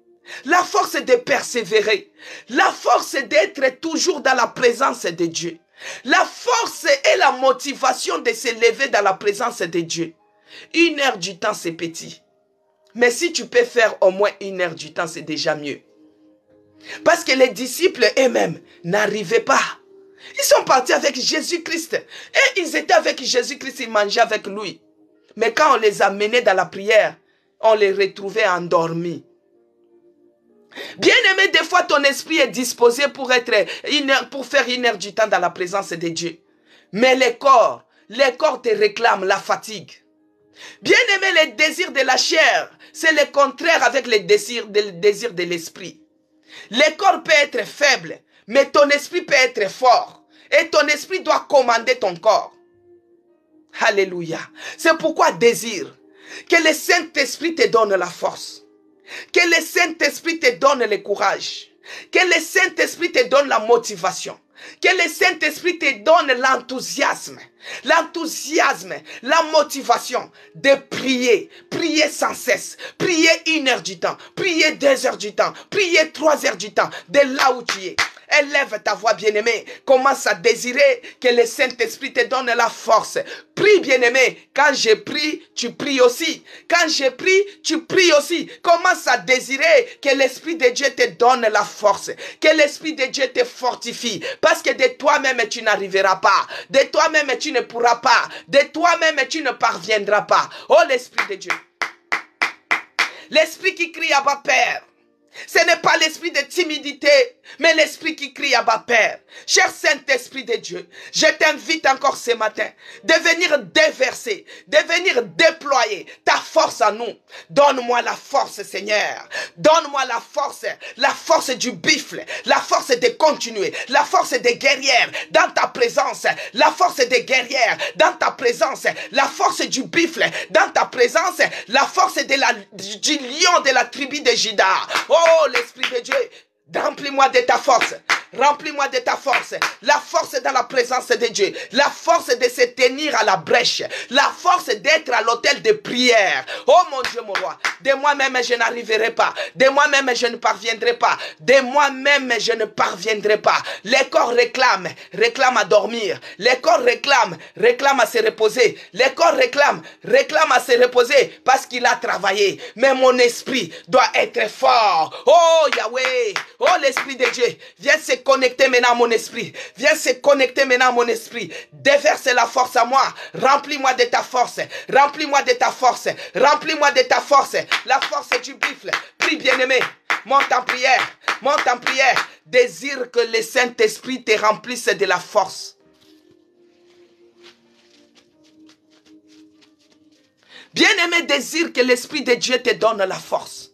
la force de persévérer, la force d'être toujours dans la présence de Dieu, la force et la motivation de se lever dans la présence de Dieu. 1 heure du temps, c'est petit. Mais si tu peux faire au moins 1 heure du temps, c'est déjà mieux. Parce que les disciples eux-mêmes n'arrivaient pas. Ils sont partis avec Jésus-Christ. Et ils étaient avec Jésus-Christ, ils mangeaient avec lui. Mais quand on les a menés dans la prière, on les retrouvait endormis. Bien-aimé, des fois ton esprit est disposé pour faire 1 heure du temps dans la présence de Dieu. Mais les corps te réclament la fatigue. Bien-aimé, les désirs de la chair, c'est le contraire avec les désirs de l'esprit. Le corps peut être faible, mais ton esprit peut être fort. Et ton esprit doit commander ton corps. Alléluia. C'est pourquoi désire. Que le Saint-Esprit te donne la force. Que le Saint-Esprit te donne le courage. Que le Saint-Esprit te donne la motivation. Que le Saint-Esprit te donne l'enthousiasme. L'enthousiasme, la motivation de prier. Prier sans cesse. Prier 1 heure du temps. Prier 2 heures du temps. Prier 3 heures du temps. De là où tu es. Élève ta voix, bien-aimé. Commence à désirer que le Saint-Esprit te donne la force. Prie, bien-aimé. Quand je prie, tu pries aussi. Quand je prie, tu pries aussi. Commence à désirer que l'Esprit de Dieu te donne la force. Que l'Esprit de Dieu te fortifie. Parce que de toi-même, tu n'arriveras pas. De toi-même, tu ne pourras pas. De toi-même, tu ne parviendras pas. Oh, l'Esprit de Dieu. L'Esprit qui crie Abba Père. Ce n'est pas l'esprit de timidité, mais l'esprit qui crie Abba Père. Cher Saint-Esprit de Dieu, je t'invite encore ce matin de venir déverser, de venir déployer ta force en nous. Donne-moi la force, Seigneur. Donne-moi la force du buffle, la force de continuer, la force des guerrières dans ta présence, la force des guerrières dans ta présence, la force du buffle dans ta présence, la force du lion de la tribu de Juda. Oh, l'Esprit de Dieu, remplis-moi de ta force. Remplis-moi de ta force. La force dans la présence de Dieu. La force de se tenir à la brèche. La force d'être à l'autel de prière. Oh mon Dieu, mon roi. De moi-même, je n'arriverai pas. De moi-même, je ne parviendrai pas. De moi-même, je ne parviendrai pas. Les corps réclament à dormir. Les corps réclament à se reposer. Les corps réclament à se reposer parce qu'il a travaillé. Mais mon esprit doit être fort. Oh Yahweh. Oh l'Esprit de Dieu. Viens se connecter maintenant à mon esprit. Viens se connecter maintenant à mon esprit. Déverse la force à moi. Remplis-moi de ta force. Remplis-moi de ta force. Remplis-moi de ta force. La force du buffle. Prie, bien-aimé. Monte en prière. Monte en prière. Désire que le Saint-Esprit te remplisse de la force. Bien-aimé, désire que l'Esprit de Dieu te donne la force.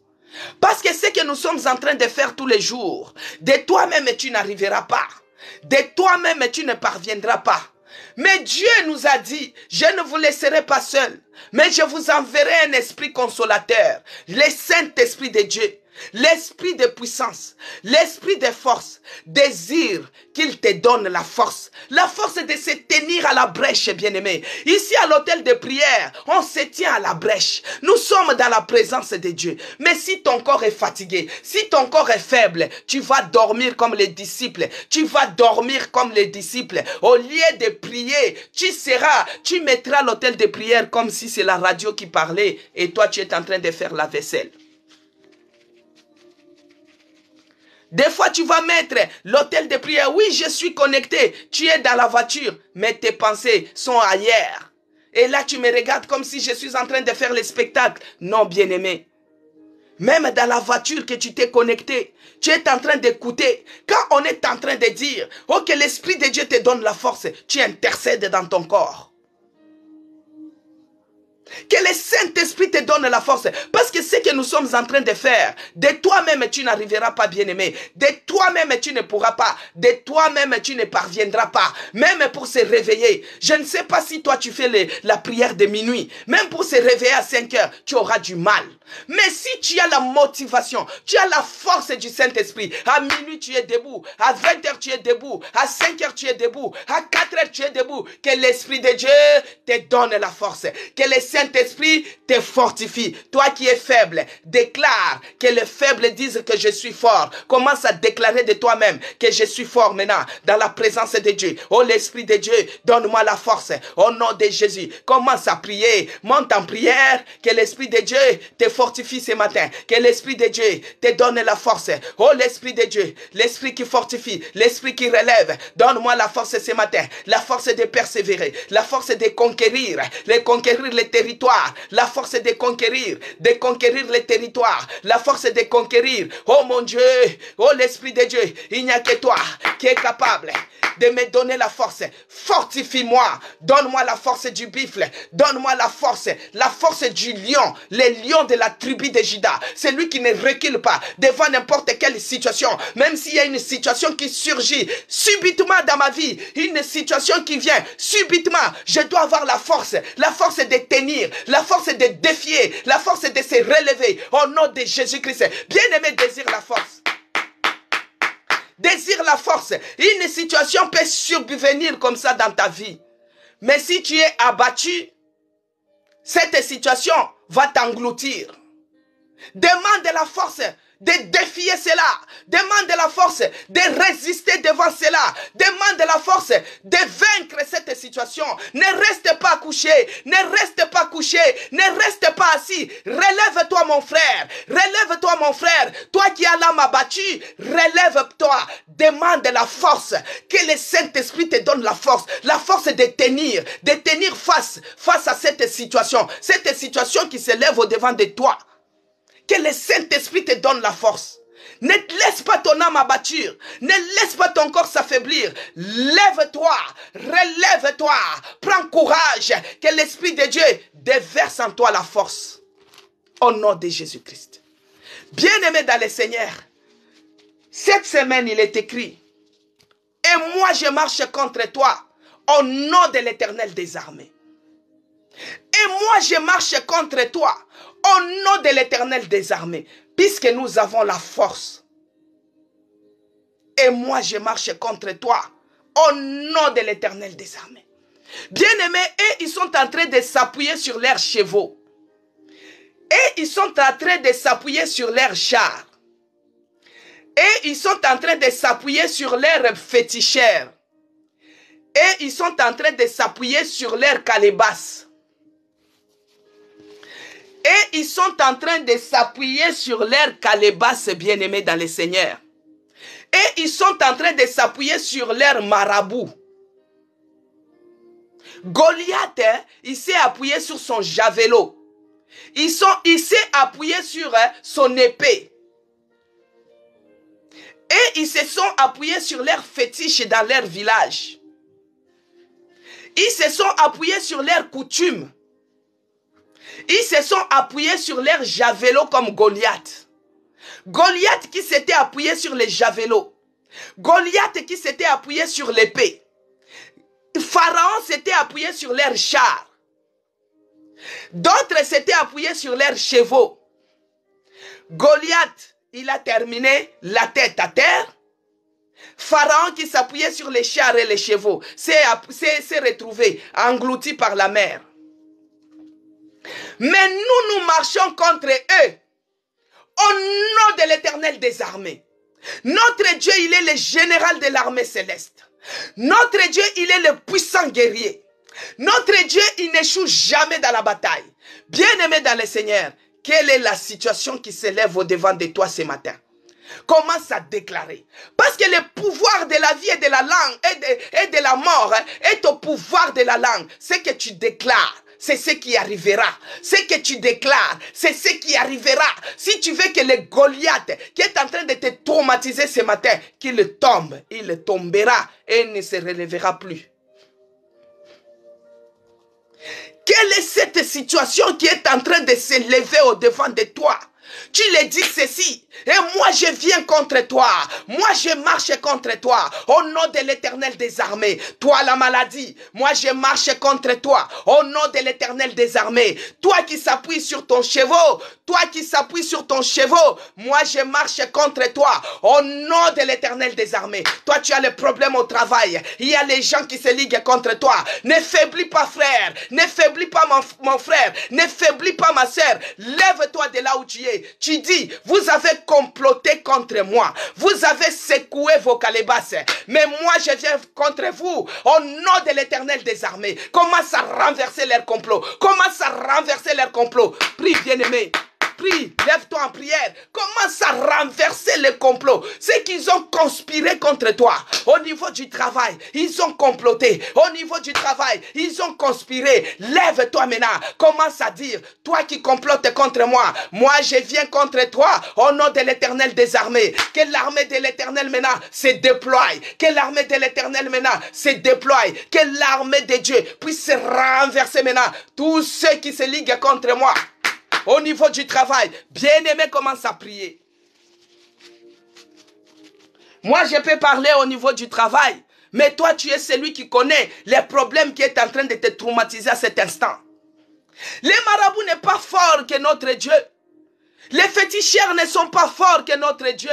Parce que ce que nous sommes en train de faire tous les jours, de toi-même tu n'arriveras pas. De toi-même tu ne parviendras pas. Mais Dieu nous a dit, je ne vous laisserai pas seul, mais je vous enverrai un esprit consolateur, le Saint-Esprit de Dieu. L'esprit de puissance, l'esprit de force, désire qu'il te donne la force de se tenir à la brèche, bien-aimé. Ici à l'hôtel de prière, on se tient à la brèche. Nous sommes dans la présence de Dieu. Mais si ton corps est fatigué, si ton corps est faible, tu vas dormir comme les disciples. Tu vas dormir comme les disciples. Au lieu de prier, tu mettras l'hôtel de prière comme si c'est la radio qui parlait et toi tu es en train de faire la vaisselle. Des fois, tu vas mettre l'hôtel de prière. Oui, je suis connecté. Tu es dans la voiture, mais tes pensées sont ailleurs. Et là, tu me regardes comme si je suis en train de faire le spectacle. Non, bien-aimé. Même dans la voiture que tu t'es connecté, tu es en train d'écouter. Quand on est en train de dire, oh, que l'Esprit de Dieu te donne la force, tu intercèdes dans ton corps. Que le Saint-Esprit te donne la force. Parce que ce que nous sommes en train de faire, de toi-même tu n'arriveras pas, bien-aimé. De toi-même tu ne pourras pas. De toi-même tu ne parviendras pas. Même pour se réveiller. Je ne sais pas si toi tu fais la prière de minuit. Même pour se réveiller à 5 heures, tu auras du mal. Mais si tu as la motivation, tu as la force du Saint-Esprit, à minuit tu es debout, à 20 heures tu es debout, à 5 heures tu es debout, à 4 heures tu es debout, que l'Esprit de Dieu te donne la force, que le Saint-Esprit te fortifie. Toi qui es faible, déclare, que les faibles disent que je suis fort. Commence à déclarer de toi-même que je suis fort maintenant, dans la présence de Dieu. Oh, l'Esprit de Dieu, donne-moi la force, au nom de Jésus. Commence à prier, monte en prière, que l'Esprit de Dieu te fortifie ce matin, que l'Esprit de Dieu te donne la force. Oh, l'Esprit de Dieu, l'Esprit qui fortifie, l'Esprit qui relève, donne-moi la force ce matin, la force de persévérer, la force de conquérir les territoires, la force de conquérir les territoires, la force de conquérir. Oh mon Dieu, oh l'Esprit de Dieu, il n'y a que toi qui est capable de me donner la force. Fortifie-moi, donne-moi la force du buffle, donne-moi la force du lion, le lion de la tribu de Juda, celui qui ne recule pas devant n'importe quelle situation, même s'il y a une situation qui surgit subitement dans ma vie, une situation qui vient subitement, je dois avoir la force de tenir, la force de défier, la force de se relever au nom de Jésus-Christ. Bien-aimé, désire la force. Désire la force. Une situation peut survenir comme ça dans ta vie. Mais si tu es abattu, cette situation va t'engloutir. Demande la force de défier cela. Demande la force de résister devant cela. Demande la force de vaincre cette situation. Ne reste pas couché. Ne reste pas couché. Ne reste pas assis. Relève-toi mon frère. Relève-toi mon frère. Toi qui as l'âme abattue, relève-toi. Demande la force. Que le Saint-Esprit te donne la force de tenir face à cette situation. Cette situation qui se lève au-devant de toi. Que le Saint-Esprit te donne la force. Ne laisse pas ton âme abattre. Ne laisse pas ton corps s'affaiblir. Lève-toi. Relève-toi. Prends courage. Que l'Esprit de Dieu déverse en toi la force. Au nom de Jésus-Christ. Bien-aimé dans le Seigneur, cette semaine il est écrit: et moi je marche contre toi au nom de l'Éternel des armées. Et moi je marche contre toi au nom de l'Éternel des armées, puisque nous avons la force. Et moi je marche contre toi au nom de l'Éternel des armées. Bien-aimés, et ils sont en train de s'appuyer sur leurs chevaux. Et ils sont en train de s'appuyer sur leurs chars. Et ils sont en train de s'appuyer sur leurs féticheurs. Et ils sont en train de s'appuyer sur leurs calebasses. Et ils sont en train de s'appuyer sur leurs calebasses, bien-aimés dans le Seigneur. Et ils sont en train de s'appuyer sur leurs marabouts. Goliath, il s'est appuyé sur son javelot. Il s'est appuyé sur son épée. Et ils se sont appuyés sur leurs fétiches dans leur village. Ils se sont appuyés sur leurs coutumes. Ils se sont appuyés sur leurs javelots comme Goliath. Goliath qui s'était appuyé sur les javelots. Goliath qui s'était appuyé sur l'épée. Pharaon s'était appuyé sur leurs chars. D'autres s'étaient appuyés sur leurs chevaux. Goliath, il a terminé la tête à terre. Pharaon qui s'appuyait sur les chars et les chevaux s'est retrouvé englouti par la mer. Mais nous marchons contre eux au nom de l'Éternel des armées. Notre Dieu, il est le général de l'armée céleste. Notre Dieu, il est le puissant guerrier. Notre Dieu, il n'échoue jamais dans la bataille. Bien-aimé dans le Seigneur, quelle est la situation qui s'élève au-devant de toi ce matin? Commence à déclarer. Parce que le pouvoir de la vie et de la langue et de la mort est au pouvoir de la langue. Ce que tu déclares, c'est ce qui arrivera. Ce que tu déclares, c'est ce qui arrivera. Si tu veux que le Goliath qui est en train de te traumatiser ce matin, qu'il tombe, il tombera et ne se relèvera plus. Quelle est cette situation qui est en train de s'élever au-devant de toi? Tu lui dis ceci, et moi je viens contre toi, moi je marche contre toi, au nom de l'Éternel des armées. Toi la maladie, moi je marche contre toi, au nom de l'Éternel des armées. Toi qui s'appuie sur ton cheval, toi qui s'appuie sur ton cheval, moi je marche contre toi, au nom de l'Éternel des armées. Toi tu as le problème au travail, il y a les gens qui se liguent contre toi. Ne faiblis pas frère, ne faiblis pas mon frère, ne faiblis pas ma soeur. Lève-toi de là où tu es. Tu dis, vous avez comploté contre moi, vous avez secoué vos calebasses, mais moi je viens contre vous au nom de l'Éternel des armées. Commence à renverser leur complot, commence à renverser leur complot. Prie bien-aimé. Prie, lève-toi en prière, commence à renverser les complots. C'est qu'ils ont conspiré contre toi. Au niveau du travail, ils ont comploté. Au niveau du travail, ils ont conspiré. Lève-toi maintenant, commence à dire, toi qui complotes contre moi, moi je viens contre toi au nom de l'Éternel des armées. Que l'armée de l'Éternel maintenant se déploie. Que l'armée de l'Éternel maintenant se déploie. Que l'armée de Dieu puisse renverser maintenant tous ceux qui se liguent contre moi. Au niveau du travail, bien-aimé, commence à prier. Moi, je peux parler au niveau du travail, mais toi, tu es celui qui connaît les problèmes qui est en train de te traumatiser à cet instant. Les marabouts n'est pas fort que notre Dieu. Les féticheurs ne sont pas forts que notre Dieu.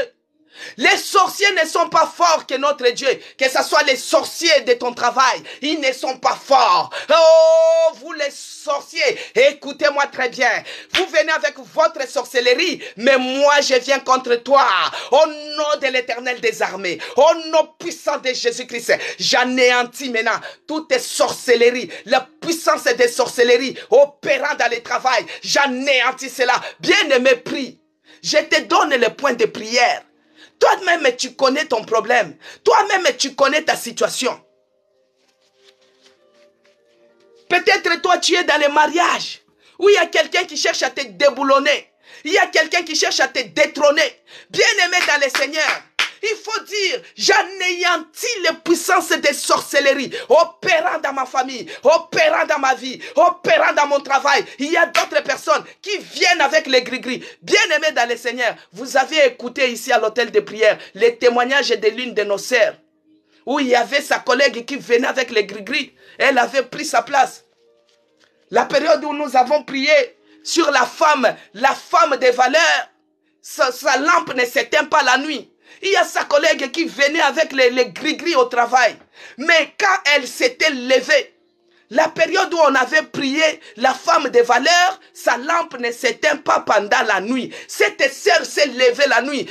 Les sorciers ne sont pas forts que notre Dieu. Que ce soit les sorciers de ton travail, ils ne sont pas forts. Oh, vous les sorciers, écoutez-moi très bien. Vous venez avec votre sorcellerie, mais moi je viens contre toi. Au nom de l'Éternel des armées, au nom puissant de Jésus-Christ, j'anéantis maintenant toutes sorcelleries, la puissance des sorcelleries opérant dans le travail. J'anéantis cela. Bien-aimé, prie. Je te donne le point de prière. Toi-même, tu connais ton problème. Toi-même, tu connais ta situation. Peut-être toi, tu es dans le mariage où il y a quelqu'un qui cherche à te déboulonner. Il y a quelqu'un qui cherche à te détrôner. Bien-aimé dans le Seigneur, il faut dire, j'anéantis les puissances des sorcelleries opérant dans ma famille, opérant dans ma vie, opérant dans mon travail. Il y a d'autres personnes qui viennent avec les gris-gris. Bien-aimés dans le Seigneur, vous avez écouté ici à l'hôtel de prière les témoignages de l'une de nos sœurs où il y avait sa collègue qui venait avec les gris-gris. Elle avait pris sa place. La période où nous avons prié sur la femme de valeur, sa lampe ne s'éteint pas la nuit. Il y a sa collègue qui venait avec les gris-gris au travail. Mais quand elle s'était levée, la période où on avait prié, la femme de valeur, sa lampe ne s'éteint pas pendant la nuit. Cette sœur s'est levée la nuit.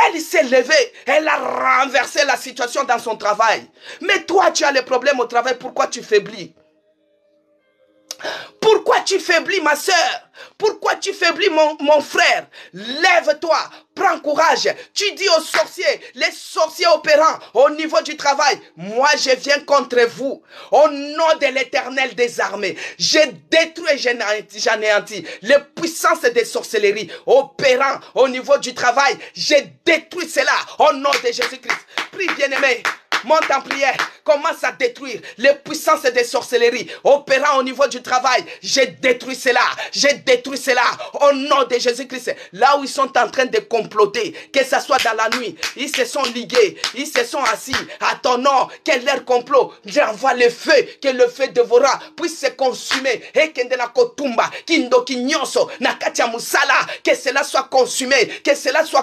Elle s'est levée, elle a renversé la situation dans son travail. Mais toi, tu as les problèmes au travail, pourquoi tu faiblis? Pourquoi tu faiblis, ma soeur? Pourquoi tu faiblis, mon frère? Lève-toi, prends courage. Tu dis aux sorciers, les sorciers opérants au niveau du travail, moi je viens contre vous. Au nom de l'Éternel des armées, je détruis et j'anéantis les puissances des sorcelleries opérant au niveau du travail. Je détruis cela au nom de Jésus-Christ. Prie, bien-aimé. Monte en prière, commence à détruire les puissances des sorcelleries opérant au niveau du travail. J'ai détruit cela, au nom de Jésus-Christ. Là où ils sont en train de comploter, que ce soit dans la nuit, ils se sont ligués, ils se sont assis à ton nom. Quel leur complot? J'envoie le feu, que le feu dévorant puisse se consumer. Et que la kotumba, kindo kinyoso, nakatia musala, que cela soit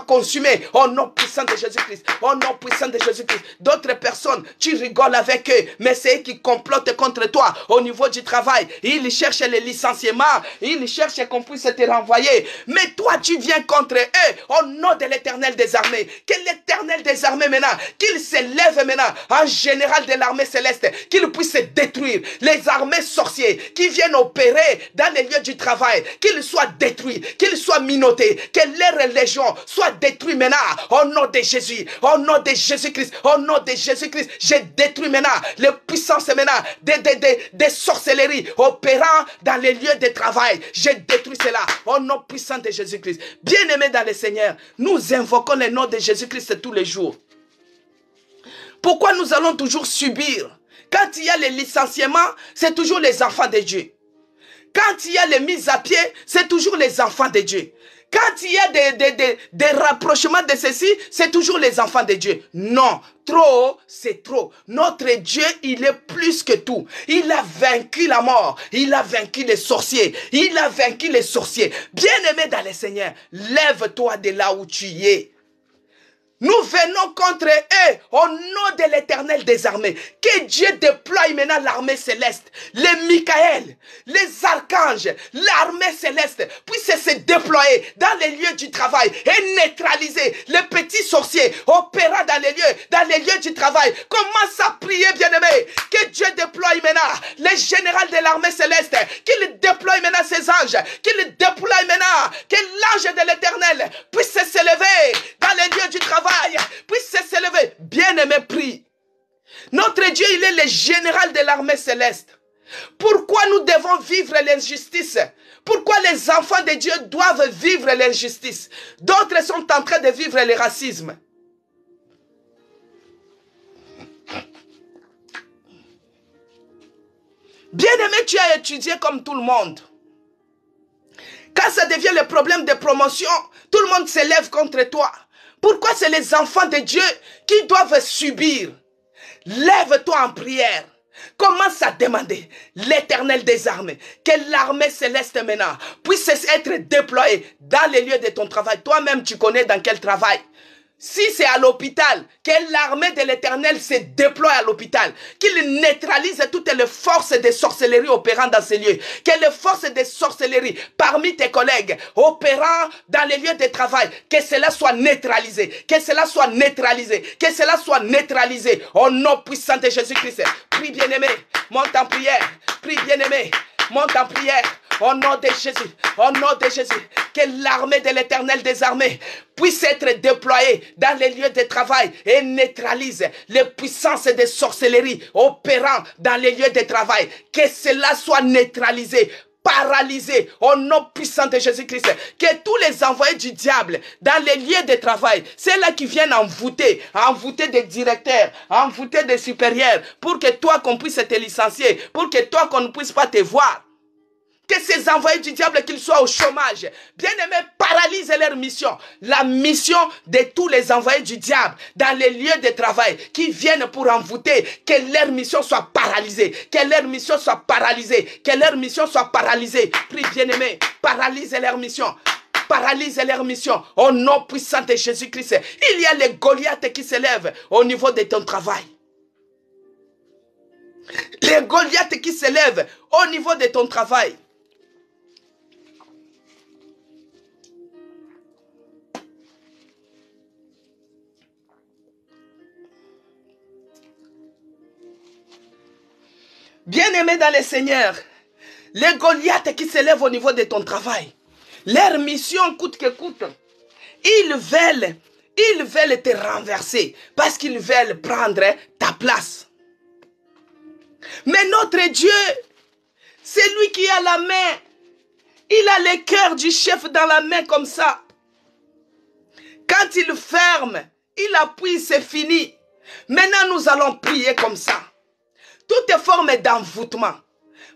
consumé, au nom puissant de Jésus-Christ, au nom puissant de Jésus-Christ. D'autres personnes, tu rigoles avec eux, mais c'est eux qui complotent contre toi au niveau du travail. Ils cherchent les licenciements, ils cherchent qu'on puisse te renvoyer. Mais toi, tu viens contre eux au nom de l'Éternel des armées. Que l'Éternel des armées maintenant, qu'il s'élève maintenant en général de l'armée céleste, qu'il puisse détruire les armées sorciers qui viennent opérer dans les lieux du travail, qu'ils soient détruits, qu'ils soient minautés, que leurs légions soient détruites maintenant au nom de Jésus, au nom de Jésus-Christ, au nom de Jésus-Christ. J'ai détruit maintenant les puissances maintenant des sorcelleries opérant dans les lieux de travail. J'ai détruit cela au nom puissant de Jésus-Christ. Bien-aimés dans le Seigneur, nous invoquons le nom de Jésus-Christ tous les jours. Pourquoi nous allons toujours subir? Quand il y a les licenciements, c'est toujours les enfants de Dieu. Quand il y a les mises à pied, c'est toujours les enfants de Dieu. Quand il y a des rapprochements de ceci, c'est toujours les enfants de Dieu. Non, trop, c'est trop. Notre Dieu, il est plus que tout. Il a vaincu la mort. Il a vaincu les sorciers. Il a vaincu les sorciers. Bien-aimé dans le Seigneur, lève-toi de là où tu es. Nous venons contre eux au nom de l'Éternel des armées. Que Dieu déploie maintenant l'armée céleste. Les Michaël, les archanges, l'armée céleste puissent se déployer dans les lieux du travail et neutraliser les petits sorciers opérant dans les lieux du travail. Commence à prier, bien-aimé. Que Dieu déploie maintenant les généraux de l'armée céleste. Qu'il déploie maintenant ses anges. Qu'il déploie maintenant que l'ange de l'Éternel puisse s'élever dans les lieux du travail. Puisse s'élever. Bien-aimé, prie. Notre Dieu, il est le général de l'armée céleste. Pourquoi nous devons vivre l'injustice? Pourquoi les enfants de Dieu doivent vivre l'injustice? D'autres sont en train de vivre le racisme. Bien-aimé, tu as étudié comme tout le monde. Quand ça devient le problème de promotion, tout le monde s'élève contre toi. Pourquoi c'est les enfants de Dieu qui doivent subir? Lève-toi en prière. Commence à demander l'Éternel des armées, que l'armée céleste maintenant puisse être déployée dans les lieux de ton travail. Toi-même, tu connais dans quel travail. Si c'est à l'hôpital, que l'armée de l'Éternel se déploie à l'hôpital, qu'il neutralise toutes les forces de sorcellerie opérant dans ces lieux, que les forces de sorcellerie parmi tes collègues opérant dans les lieux de travail, que cela soit neutralisé, que cela soit neutralisé, que cela soit neutralisé au nom puissant de Jésus-Christ. Prie bien-aimé, monte en prière, prie bien-aimé, monte en prière. Au nom de Jésus, au nom de Jésus, que l'armée de l'Éternel des armées puisse être déployée dans les lieux de travail et neutralise les puissances de sorcellerie opérant dans les lieux de travail. Que cela soit neutralisé, paralysé au nom puissant de Jésus-Christ. Que tous les envoyés du diable dans les lieux de travail, c'est là qui viennent envoûter des directeurs, envoûter des supérieurs, pour que toi qu'on puisse te licencier, pour que toi qu'on ne puisse pas te voir. Que ces envoyés du diable, qu'ils soient au chômage, bien-aimés, paralysent leur mission. La mission de tous les envoyés du diable dans les lieux de travail qui viennent pour envoûter, que leur mission soit paralysée, que leur mission soit paralysée, que leur mission soit paralysée. Prie, bien-aimés, paralyse leur mission. Paralyse leur mission au nom puissant de Jésus-Christ. Il y a les Goliaths qui s'élèvent au niveau de ton travail. Les Goliaths qui s'élèvent au niveau de ton travail. Bien-aimés dans le Seigneur, les Goliaths qui s'élèvent au niveau de ton travail, leur mission coûte que coûte, ils veulent te renverser parce qu'ils veulent prendre ta place. Mais notre Dieu, c'est lui qui a la main. Il a le cœur du chef dans la main comme ça. Quand il ferme, il appuie, c'est fini. Maintenant, nous allons prier comme ça. Toute forme d'envoûtement.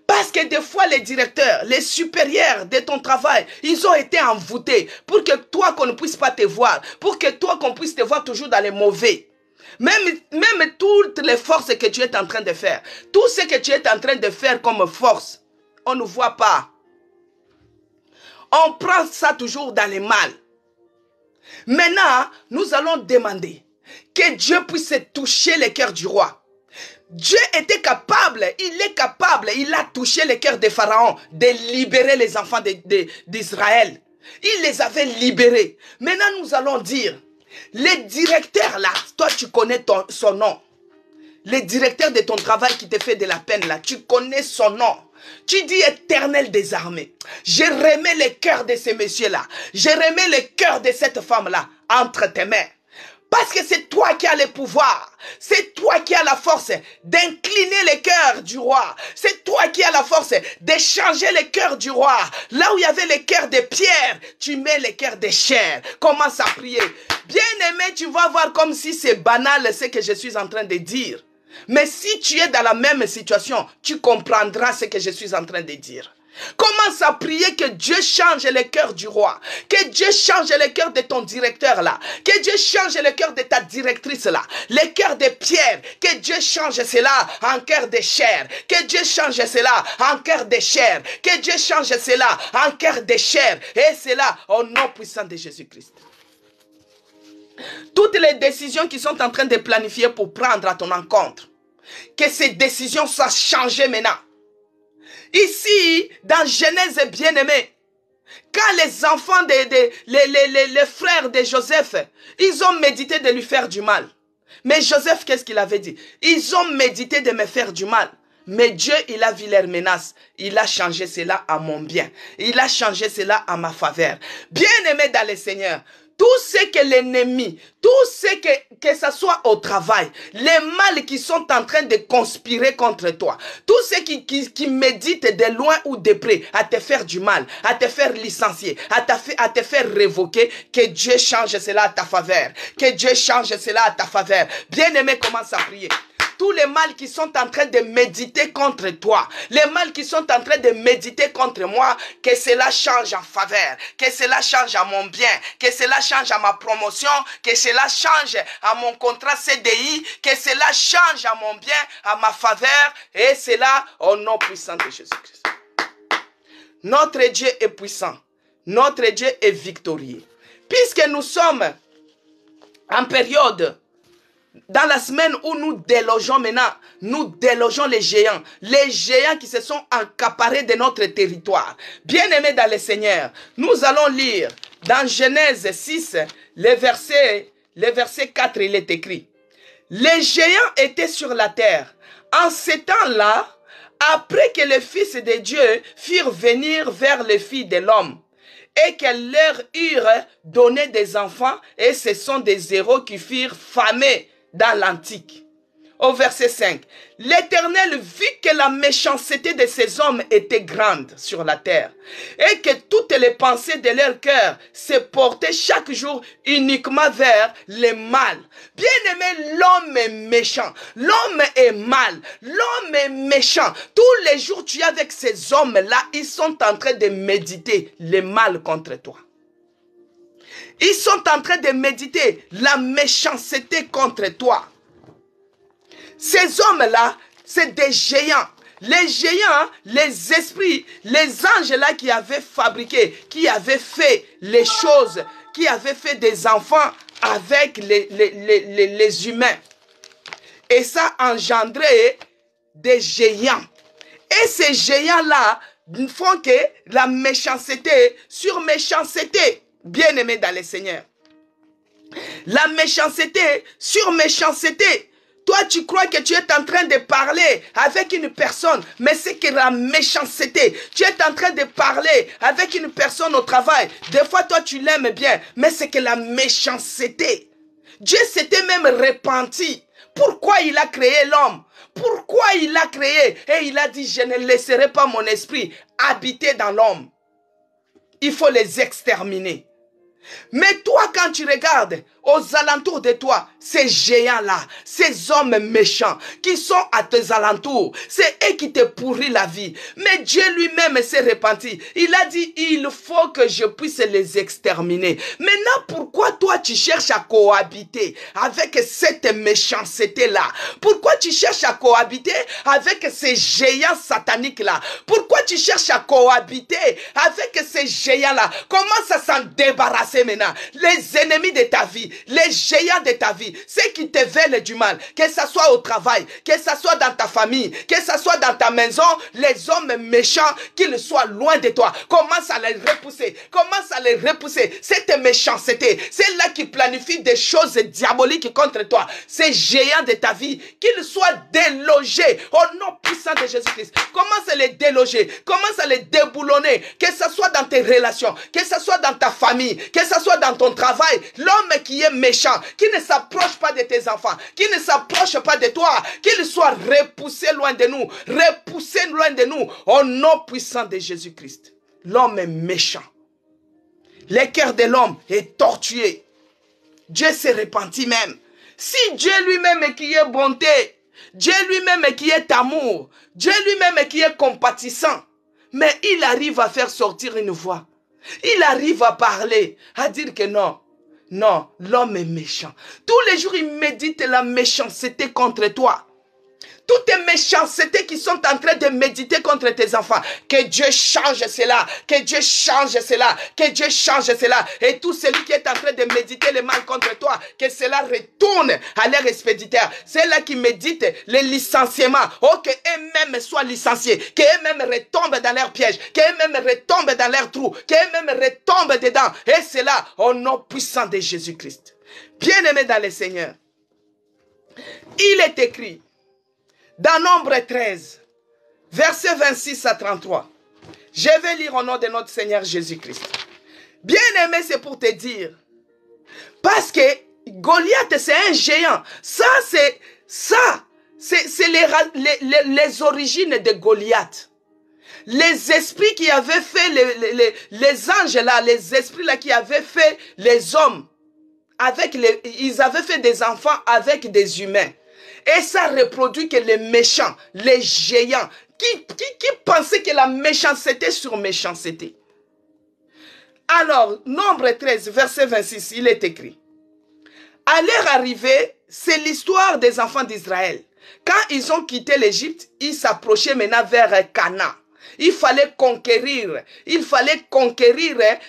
Parce que des fois, les directeurs, les supérieurs de ton travail, ils ont été envoûtés pour que toi, qu'on ne puisse pas te voir. Pour que toi, qu'on puisse te voir toujours dans les mauvais. Même toutes les forces que tu es en train de faire. Tout ce que tu es en train de faire comme force, on ne voit pas. On prend ça toujours dans les mal. Maintenant, nous allons demander que Dieu puisse toucher le cœur du roi. Dieu était capable, il est capable, il a touché le cœur de Pharaon de libérer les enfants d'Israël. Il les avait libérés. Maintenant, nous allons dire, le directeur là, toi tu connais son nom. Le directeur de ton travail qui te fait de la peine là, tu connais son nom. Tu dis Éternel des armées. Je remets le cœur de ces messieurs-là. Je remets le cœur de cette femme-là entre tes mains. Parce que c'est toi qui as le pouvoir. C'est toi qui as la force d'incliner le cœur du roi. C'est toi qui as la force de changer le cœur du roi. Là où il y avait le cœur de pierre, tu mets le cœur de chair. Commence à prier. Bien-aimé, tu vas voir comme si c'est banal ce que je suis en train de dire. Mais si tu es dans la même situation, tu comprendras ce que je suis en train de dire. Commence à prier que Dieu change le cœur du roi. Que Dieu change le cœur de ton directeur là. Que Dieu change le cœur de ta directrice là. Le cœur de pierre. Que Dieu change cela en cœur de chair. Que Dieu change cela en cœur de chair. Que Dieu change cela en cœur de chair. Et cela au nom puissant de Jésus-Christ. Toutes les décisions qui sont en train de planifier pour prendre à ton encontre. Que ces décisions soient changées maintenant. Ici, dans Genèse bien-aimé, quand les enfants, les frères de Joseph, ils ont médité de lui faire du mal. Mais Joseph, qu'est-ce qu'il avait dit? Ils ont médité de me faire du mal. Mais Dieu, il a vu leurs menaces. Il a changé cela à mon bien. Il a changé cela à ma faveur. Bien-aimé dans le Seigneur, tout ce que l'ennemi, tout ce que ça soit au travail, les mal qui sont en train de conspirer contre toi, tous ceux qui méditent de loin ou de près à te faire du mal, à te faire licencier, à te faire révoquer, que Dieu change cela à ta faveur. Que Dieu change cela à ta faveur. Bien-aimé, commence à prier. Tous les mal qui sont en train de méditer contre toi, les mal qui sont en train de méditer contre moi, que cela change en faveur, que cela change à mon bien, que cela change à ma promotion, que cela change à mon contrat CDI, que cela change à mon bien, à ma faveur, et cela au nom puissant de Jésus-Christ. Notre Dieu est puissant, notre Dieu est victorieux. Puisque nous sommes en période, dans la semaine où nous délogeons maintenant, nous délogeons les géants qui se sont accaparés de notre territoire. Bien-aimés dans le Seigneur, nous allons lire dans Genèse 6, le verset 4, il est écrit. Les géants étaient sur la terre. En ce temps-là, après que les fils de Dieu firent venir vers les filles de l'homme, et qu'elles leur eurent donné des enfants, et ce sont des héros qui furent famés dans l'Antique. Au verset 5, l'Éternel vit que la méchanceté de ces hommes était grande sur la terre et que toutes les pensées de leur cœur se portaient chaque jour uniquement vers le mal. Bien-aimé, l'homme est méchant, l'homme est mal, l'homme est méchant. Tous les jours tu es avec ces hommes-là, ils sont en train de méditer le mal contre toi. Ils sont en train de méditer la méchanceté contre toi. Ces hommes-là, c'est des géants. Les géants, les esprits, les anges-là qui avaient fabriqué, qui avaient fait les choses, qui avaient fait des enfants avec les humains. Et ça a engendré des géants. Et ces géants-là font que la méchanceté sur méchanceté. Bien-aimé dans le Seigneur. La méchanceté sur méchanceté. Toi, tu crois que tu es en train de parler avec une personne, mais c'est que la méchanceté. Tu es en train de parler avec une personne au travail. Des fois, toi, tu l'aimes bien, mais c'est que la méchanceté. Dieu s'était même repenti. Pourquoi il a créé l'homme? Pourquoi il l'a créé? Et il a dit, je ne laisserai pas mon esprit habiter dans l'homme. Il faut les exterminer. Mais toi, quand tu regardes aux alentours de toi, ces géants-là, ces hommes méchants qui sont à tes alentours, c'est eux qui te pourrissent la vie. Mais Dieu lui-même s'est repenti. Il a dit, il faut que je puisse les exterminer. Maintenant, pourquoi toi tu cherches à cohabiter avec cette méchanceté-là? Pourquoi tu cherches à cohabiter avec ces géants sataniques-là? Pourquoi tu cherches à cohabiter avec ces géants-là? Commence à s'en débarrasser maintenant. Les ennemis de ta vie, vie, les géants de ta vie, ceux qui te veulent du mal, que ce soit au travail, que ce soit dans ta famille, que ce soit dans ta maison, les hommes méchants, qu'ils soient loin de toi. Commence à les repousser. Commence à les repousser. Cette méchanceté, celle-là qui planifie des choses diaboliques contre toi, ces géants de ta vie, qu'ils soient délogés au nom puissant de Jésus-Christ. Commence à les déloger. Commence à les déboulonner. Que ce soit dans tes relations, que ce soit dans ta famille, que ce soit dans ton travail, l'homme qui est méchant, qui ne s'approche pas de tes enfants, qui ne s'approche pas de toi, qu'il soit repoussé loin de nous, repoussé loin de nous, au nom puissant de Jésus-Christ. L'homme est méchant. Le cœur de l'homme est tortué. Dieu s'est repenti même. Si Dieu lui-même qui est bonté, Dieu lui-même qui est amour, Dieu lui-même qui est compatissant, mais il arrive à faire sortir une voix. Il arrive à parler, à dire que non, non, l'homme est méchant. Tous les jours, il médite la méchanceté contre toi. Toutes tes méchancetés qui sont en train de méditer contre tes enfants. Que Dieu change cela. Que Dieu change cela. Que Dieu change cela. Et tout celui qui est en train de méditer le mal contre toi, que cela retourne à leur expéditeur. C'est là qui médite les licenciements. Oh, qu'eux-mêmes soient licenciés. Qu'eux-mêmes retombent dans leur piège. Qu'eux-mêmes retombent dans leur trou. Qu'eux-mêmes retombent dedans. Et cela au nom puissant de Jésus-Christ. Bien-aimés dans le Seigneur, il est écrit dans Nombre 13, versets 26 à 33. Je vais lire au nom de notre Seigneur Jésus-Christ. Bien-aimé, c'est pour te dire. Parce que Goliath, c'est un géant. C'est les origines de Goliath. Les esprits qui avaient fait les anges là, les esprits là qui avaient fait les hommes, ils avaient fait des enfants avec des humains. Et ça reproduit que les méchants, les géants, qui pensaient que la méchanceté sur méchanceté. Alors, Nombre 13, verset 26, il est écrit. À leur arrivée, c'est l'histoire des enfants d'Israël. Quand ils ont quitté l'Égypte, ils s'approchaient maintenant vers Canaan. Il fallait conquérir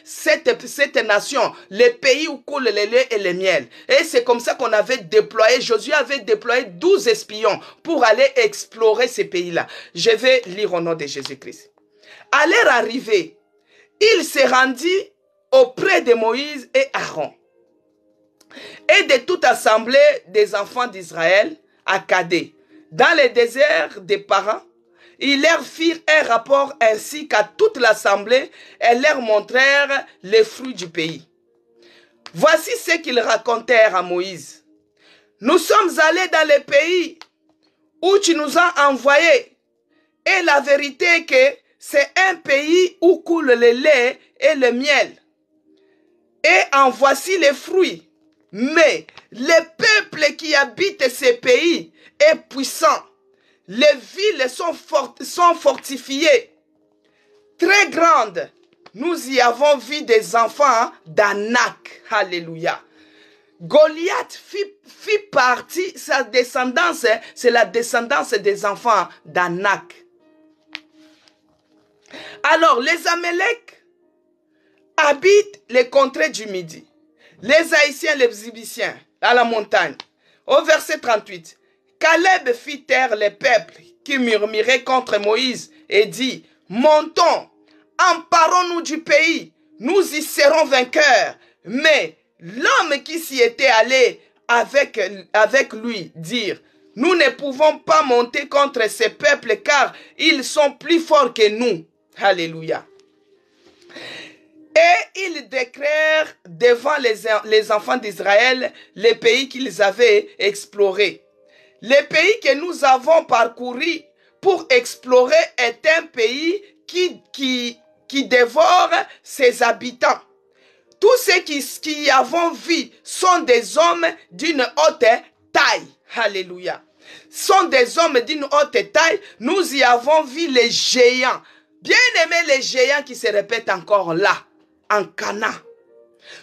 cette nation, le pays où coule le lait et le miel. Et c'est comme ça qu'on avait déployé, Josué avait déployé 12 espions pour aller explorer ces pays-là. Je vais lire au nom de Jésus-Christ. À leur arrivée, il se rendit auprès de Moïse et Aaron et de toute assemblée des enfants d'Israël à Kadé, dans le désert des Parans. Ils leur firent un rapport ainsi qu'à toute l'assemblée et leur montrèrent les fruits du pays. Voici ce qu'ils racontèrent à Moïse. Nous sommes allés dans le pays où tu nous as envoyés. Et la vérité est que c'est un pays où coule le lait et le miel. Et en voici les fruits. Mais le peuple qui habite ces pays est puissant. Les villes sont fortifiées, très grandes. Nous y avons vu des enfants d'Anak. Alléluia. Goliath fit partie, sa descendance, c'est la descendance des enfants d'Anak. Alors, les Amalek habitent les contrées du Midi. Les Haïtiens, les Égyptiens, à la montagne. Au verset 38. Caleb fit taire les peuples qui murmuraient contre Moïse et dit, montons, emparons-nous du pays, nous y serons vainqueurs. Mais l'homme qui s'y était allé avec lui dire, nous ne pouvons pas monter contre ces peuples car ils sont plus forts que nous. Alléluia. Et ils déclarèrent devant les enfants d'Israël les pays qu'ils avaient explorés. Le pays que nous avons parcouru pour explorer est un pays qui dévore ses habitants. Tous ceux qui y avons vu sont des hommes d'une haute taille. Alléluia. Sont des hommes d'une haute taille. Nous y avons vu les géants. Bien aimés les géants qui se répètent encore là, en Canaan.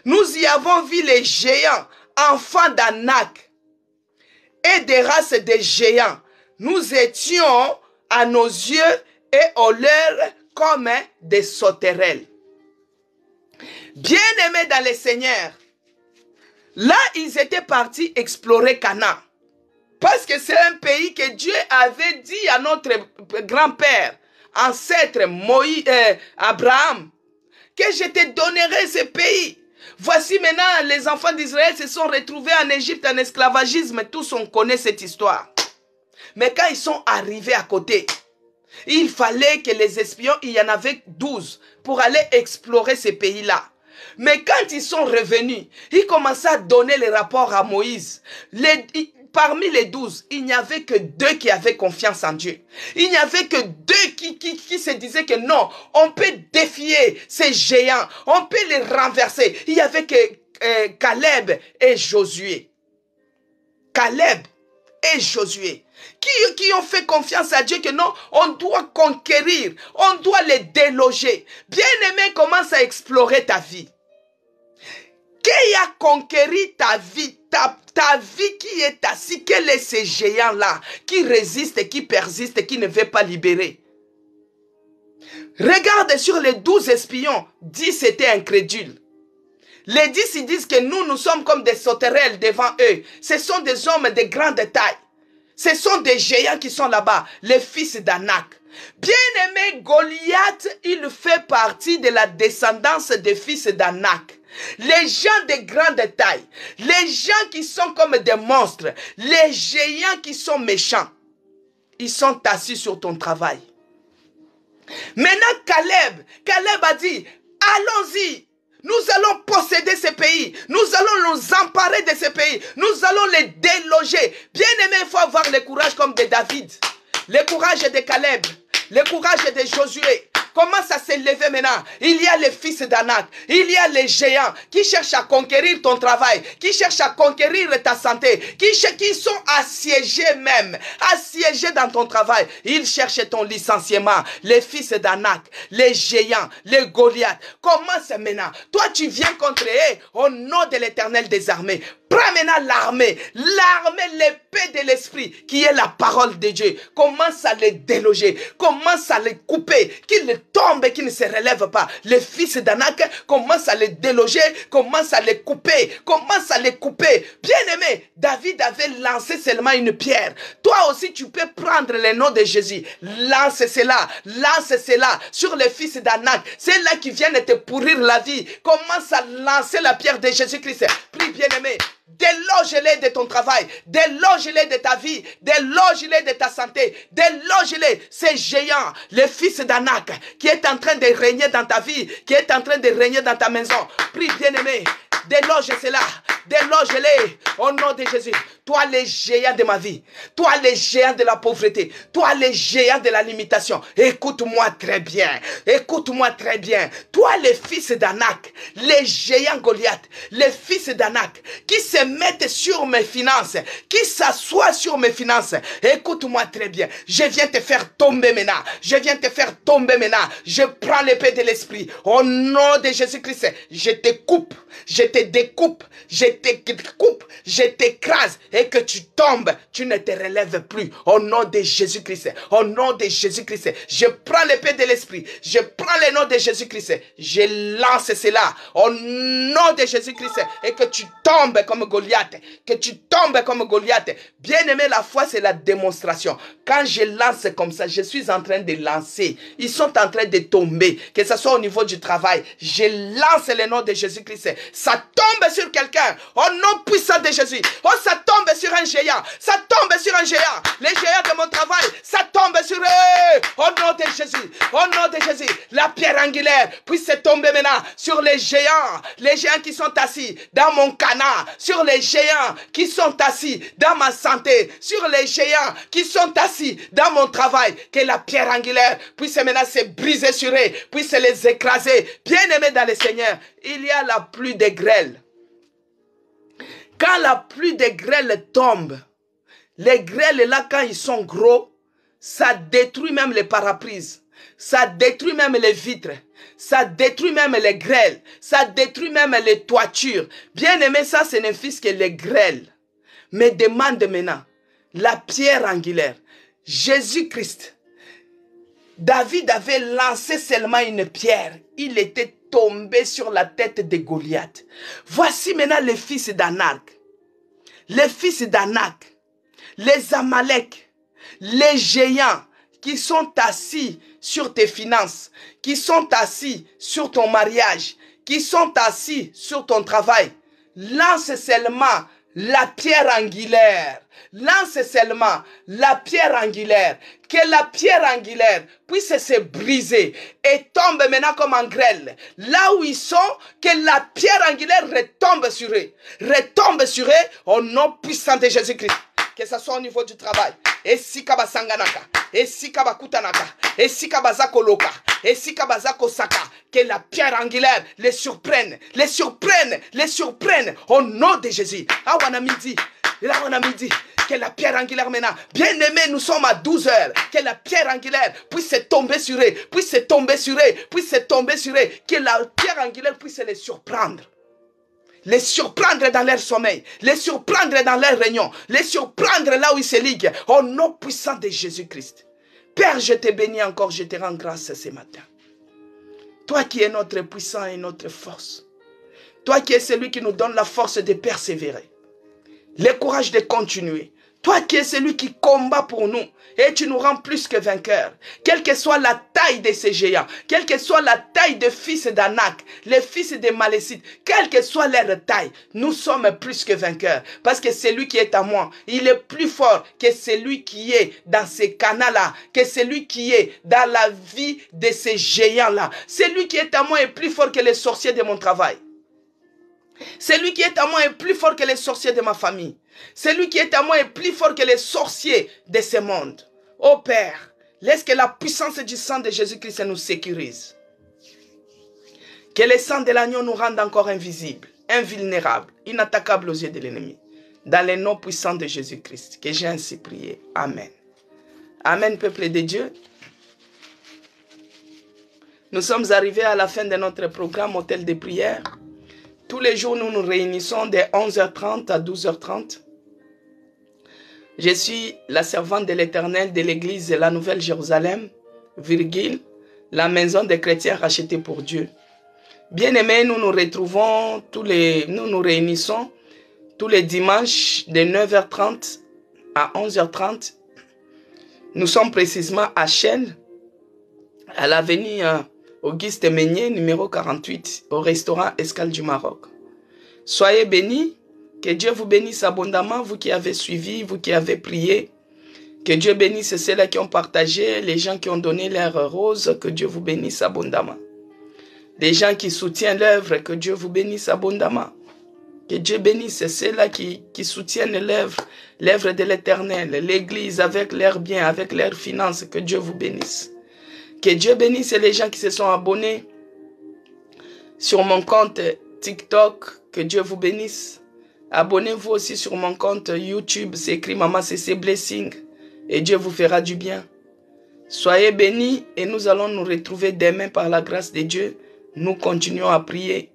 Nous y avons vu les géants, enfants d'Anak. Et des races de géants. Nous étions à nos yeux et aux leurs comme des sauterelles. Bien-aimés dans le Seigneur, Là, ils étaient partis explorer Canaan. Parce que c'est un pays que Dieu avait dit à notre grand-père, ancêtre Moïse, Abraham, que je te donnerai ce pays. Voici maintenant, les enfants d'Israël se sont retrouvés en Égypte en esclavagisme. Tous on connaît cette histoire. Mais quand ils sont arrivés à côté, il fallait que les espions, il y en avait 12, pour aller explorer ces pays-là. Mais quand ils sont revenus, ils commençaient à donner les rapports à Moïse. Parmi les 12, il n'y avait que 2 qui avaient confiance en Dieu. Il n'y avait que 2 qui se disaient que non, on peut défier ces géants, on peut les renverser. Il n'y avait que Caleb et Josué. Caleb et Josué. Qui ont fait confiance à Dieu que non, on doit conquérir, on doit les déloger. Bien-aimé, commence à explorer ta vie. Qui a conquéri ta vie, ta vie qui est assise? Quel est ce géant-là qui résiste, qui persiste, qui ne veut pas libérer? Regarde sur les 12 espions, 10 étaient incrédules. Les 10, ils disent que nous sommes comme des sauterelles devant eux. Ce sont des hommes de grande taille. Ce sont des géants qui sont là-bas, les fils d'Anak. Bien-aimé, Goliath, il fait partie de la descendance des fils d'Anak. Les gens de grande taille, les gens qui sont comme des monstres, les géants qui sont méchants, ils sont assis sur ton travail. Maintenant, Caleb a dit, allons-y. Nous allons posséder ce pays. Nous allons nous emparer de ce pays. Nous allons les déloger. Bien aimé, il faut avoir le courage comme de David. Le courage de Caleb. Le courage de Josué. Commence à s'élever maintenant. Il y a les fils d'Anak. Il y a les géants qui cherchent à conquérir ton travail. Qui cherchent à conquérir ta santé. Qui sont assiégés même. Assiégés dans ton travail. Ils cherchent ton licenciement. Les fils d'Anak. Les géants. Les Goliaths. Commence maintenant. Toi, tu viens contre eux au nom de l'Éternel des armées. Prends maintenant l'armée, l'épée de l'esprit, qui est la parole de Dieu. Commence à les déloger, commence à les couper, qu'ils tombent, qu'ils ne se relèvent pas. Les fils d'Anak, commence à les déloger, commence à les couper, commence à les couper. Bien-aimé, David avait lancé seulement une pierre. Toi aussi, tu peux prendre le nom de Jésus. Lance cela sur les fils d'Anak. C'est là qui viennent te pourrir la vie. Commence à lancer la pierre de Jésus-Christ. Prie, bien-aimé. Déloge-les de ton travail, déloge-les de ta vie, déloge-les de ta santé, déloge-les, ces géants, les fils d'Anak, qui est en train de régner dans ta vie, qui est en train de régner dans ta maison. Prie, bien-aimé, déloge cela, déloge-les au nom de Jésus. Toi, les géants de ma vie, toi, les géants de la pauvreté, toi, les géants de la limitation, écoute-moi très bien, écoute-moi très bien. Toi, les fils d'Anak, les géants Goliath, les fils d'Anak, qui se mettent sur mes finances, qui s'assoient sur mes finances, écoute-moi très bien. Je viens te faire tomber maintenant, je viens te faire tomber maintenant. Je prends l'épée de l'esprit, au nom de Jésus-Christ, je te coupe, je te découpe, je te coupe, je t'écrase, et que tu tombes, tu ne te relèves plus. Au nom de Jésus-Christ, au nom de Jésus-Christ, je prends l'épée de l'esprit, je prends le nom de Jésus-Christ, je lance cela au nom de Jésus-Christ, et que tu tombes comme Goliath, que tu tombes comme Goliath. Bien-aimé, la foi, c'est la démonstration. Quand je lance comme ça, je suis en train de lancer. Ils sont en train de tomber, que ce soit au niveau du travail. Je lance le nom de Jésus-Christ. Ça tombe sur quelqu'un, au nom puissant de Jésus. Oh, ça tombe sur un géant, ça tombe sur un géant. Les géants de mon travail, ça tombe sur eux. Au nom de Jésus, au nom de Jésus, la pierre angulaire puisse tomber maintenant sur les géants qui sont assis dans mon canard, sur les géants qui sont assis dans ma santé, sur les géants qui sont assis dans mon travail. Que la pierre angulaire puisse maintenant se briser sur eux, puisse les écraser. Bien-aimés dans le Seigneur, il y a la pluie de grêle. Quand la pluie de grêle tombe, les grêles là, quand ils sont gros, ça détruit même les parabrises, ça détruit même les vitres, ça détruit même les grêles, ça détruit même les toitures. Bien aimé, ça ce n'est fils que les grêles. Mais demande maintenant la pierre angulaire, Jésus-Christ. David avait lancé seulement une pierre. Il était tombé sur la tête de Goliath. Voici maintenant les fils d'Anak. Les fils d'Anak, les Amalek, les géants qui sont assis sur tes finances, qui sont assis sur ton mariage, qui sont assis sur ton travail. Lance seulement la pierre angulaire. Lance seulement la pierre angulaire. Que la pierre angulaire puisse se briser et tombe maintenant comme en grêle. Là où ils sont, que la pierre angulaire retombe sur eux. Retombe sur eux au nom puissant de Jésus-Christ. Que ce soit au niveau du travail. Et si kabasanganaka, et si kabakutanaka, et si kabazakoloka, et si kabazakosaka, que la pierre angulaire les surprenne, les surprenne, les surprenne au nom de Jésus. Awanamidi, midi, que la pierre angulaire maintenant, bien aimé, nous sommes à 12 heures, que la pierre angulaire puisse tomber sur eux, puisse tomber sur eux, puisse tomber sur eux, que la pierre angulaire puisse les surprendre. Les surprendre dans leur sommeil, les surprendre dans leur réunion, les surprendre là où ils se liguent, au nom puissant de Jésus-Christ. Père, je te bénis encore, je te rends grâce ce matin. Toi qui es notre puissant et notre force, toi qui es celui qui nous donne la force de persévérer, le courage de continuer, toi qui es celui qui combat pour nous et tu nous rends plus que vainqueurs. Quelle que soit la taille de ces géants, quelle que soit la taille des fils d'Anak, les fils des Malécites, quelle que soit leur taille, nous sommes plus que vainqueurs. Parce que celui qui est à moi, il est plus fort que celui qui est dans ces canaux-là, que celui qui est dans la vie de ces géants-là. Celui qui est à moi est plus fort que les sorciers de mon travail. Celui qui est à moi est plus fort que les sorciers de ma famille. Celui qui est à moi est plus fort que les sorciers de ce monde. Ô Père, laisse que la puissance du sang de Jésus-Christ nous sécurise. Que le sang de l'agneau nous rende encore invisibles, invulnérables, inattaquables aux yeux de l'ennemi. Dans le nom puissant de Jésus-Christ, que j'ai ainsi prié. Amen. Amen, peuple de Dieu. Nous sommes arrivés à la fin de notre programme Hôtel de prière. Tous les jours, nous nous réunissons de 11h30 à 12h30. Je suis la servante de l'Éternel de l'église de la Nouvelle-Jérusalem, la maison des chrétiens rachetés pour Dieu. Bien-aimés, nous nous retrouvons, nous nous réunissons tous les dimanches de 9h30 à 11h30. Nous sommes précisément à Chelles, à l'avenue Auguste Meunier, numéro 48, au restaurant Escale du Maroc. Soyez bénis, que Dieu vous bénisse abondamment, vous qui avez suivi, vous qui avez prié. Que Dieu bénisse ceux-là qui ont partagé, les gens qui ont donné leur rose, que Dieu vous bénisse abondamment. Les gens qui soutiennent l'œuvre, que Dieu vous bénisse abondamment. Que Dieu bénisse ceux-là qui soutiennent l'œuvre de l'Éternel, l'Église avec leurs biens, avec leurs finances, que Dieu vous bénisse. Que Dieu bénisse les gens qui se sont abonnés sur mon compte TikTok. Que Dieu vous bénisse. Abonnez-vous aussi sur mon compte YouTube. C'est écrit Maman CC Blessing. Et Dieu vous fera du bien. Soyez bénis et nous allons nous retrouver demain par la grâce de Dieu. Nous continuons à prier.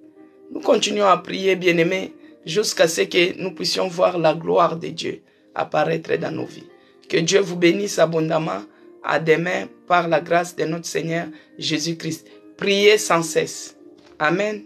Nous continuons à prier, bien-aimés, jusqu'à ce que nous puissions voir la gloire de Dieu apparaître dans nos vies. Que Dieu vous bénisse abondamment. À demain, par la grâce de notre Seigneur Jésus-Christ. Priez sans cesse. Amen.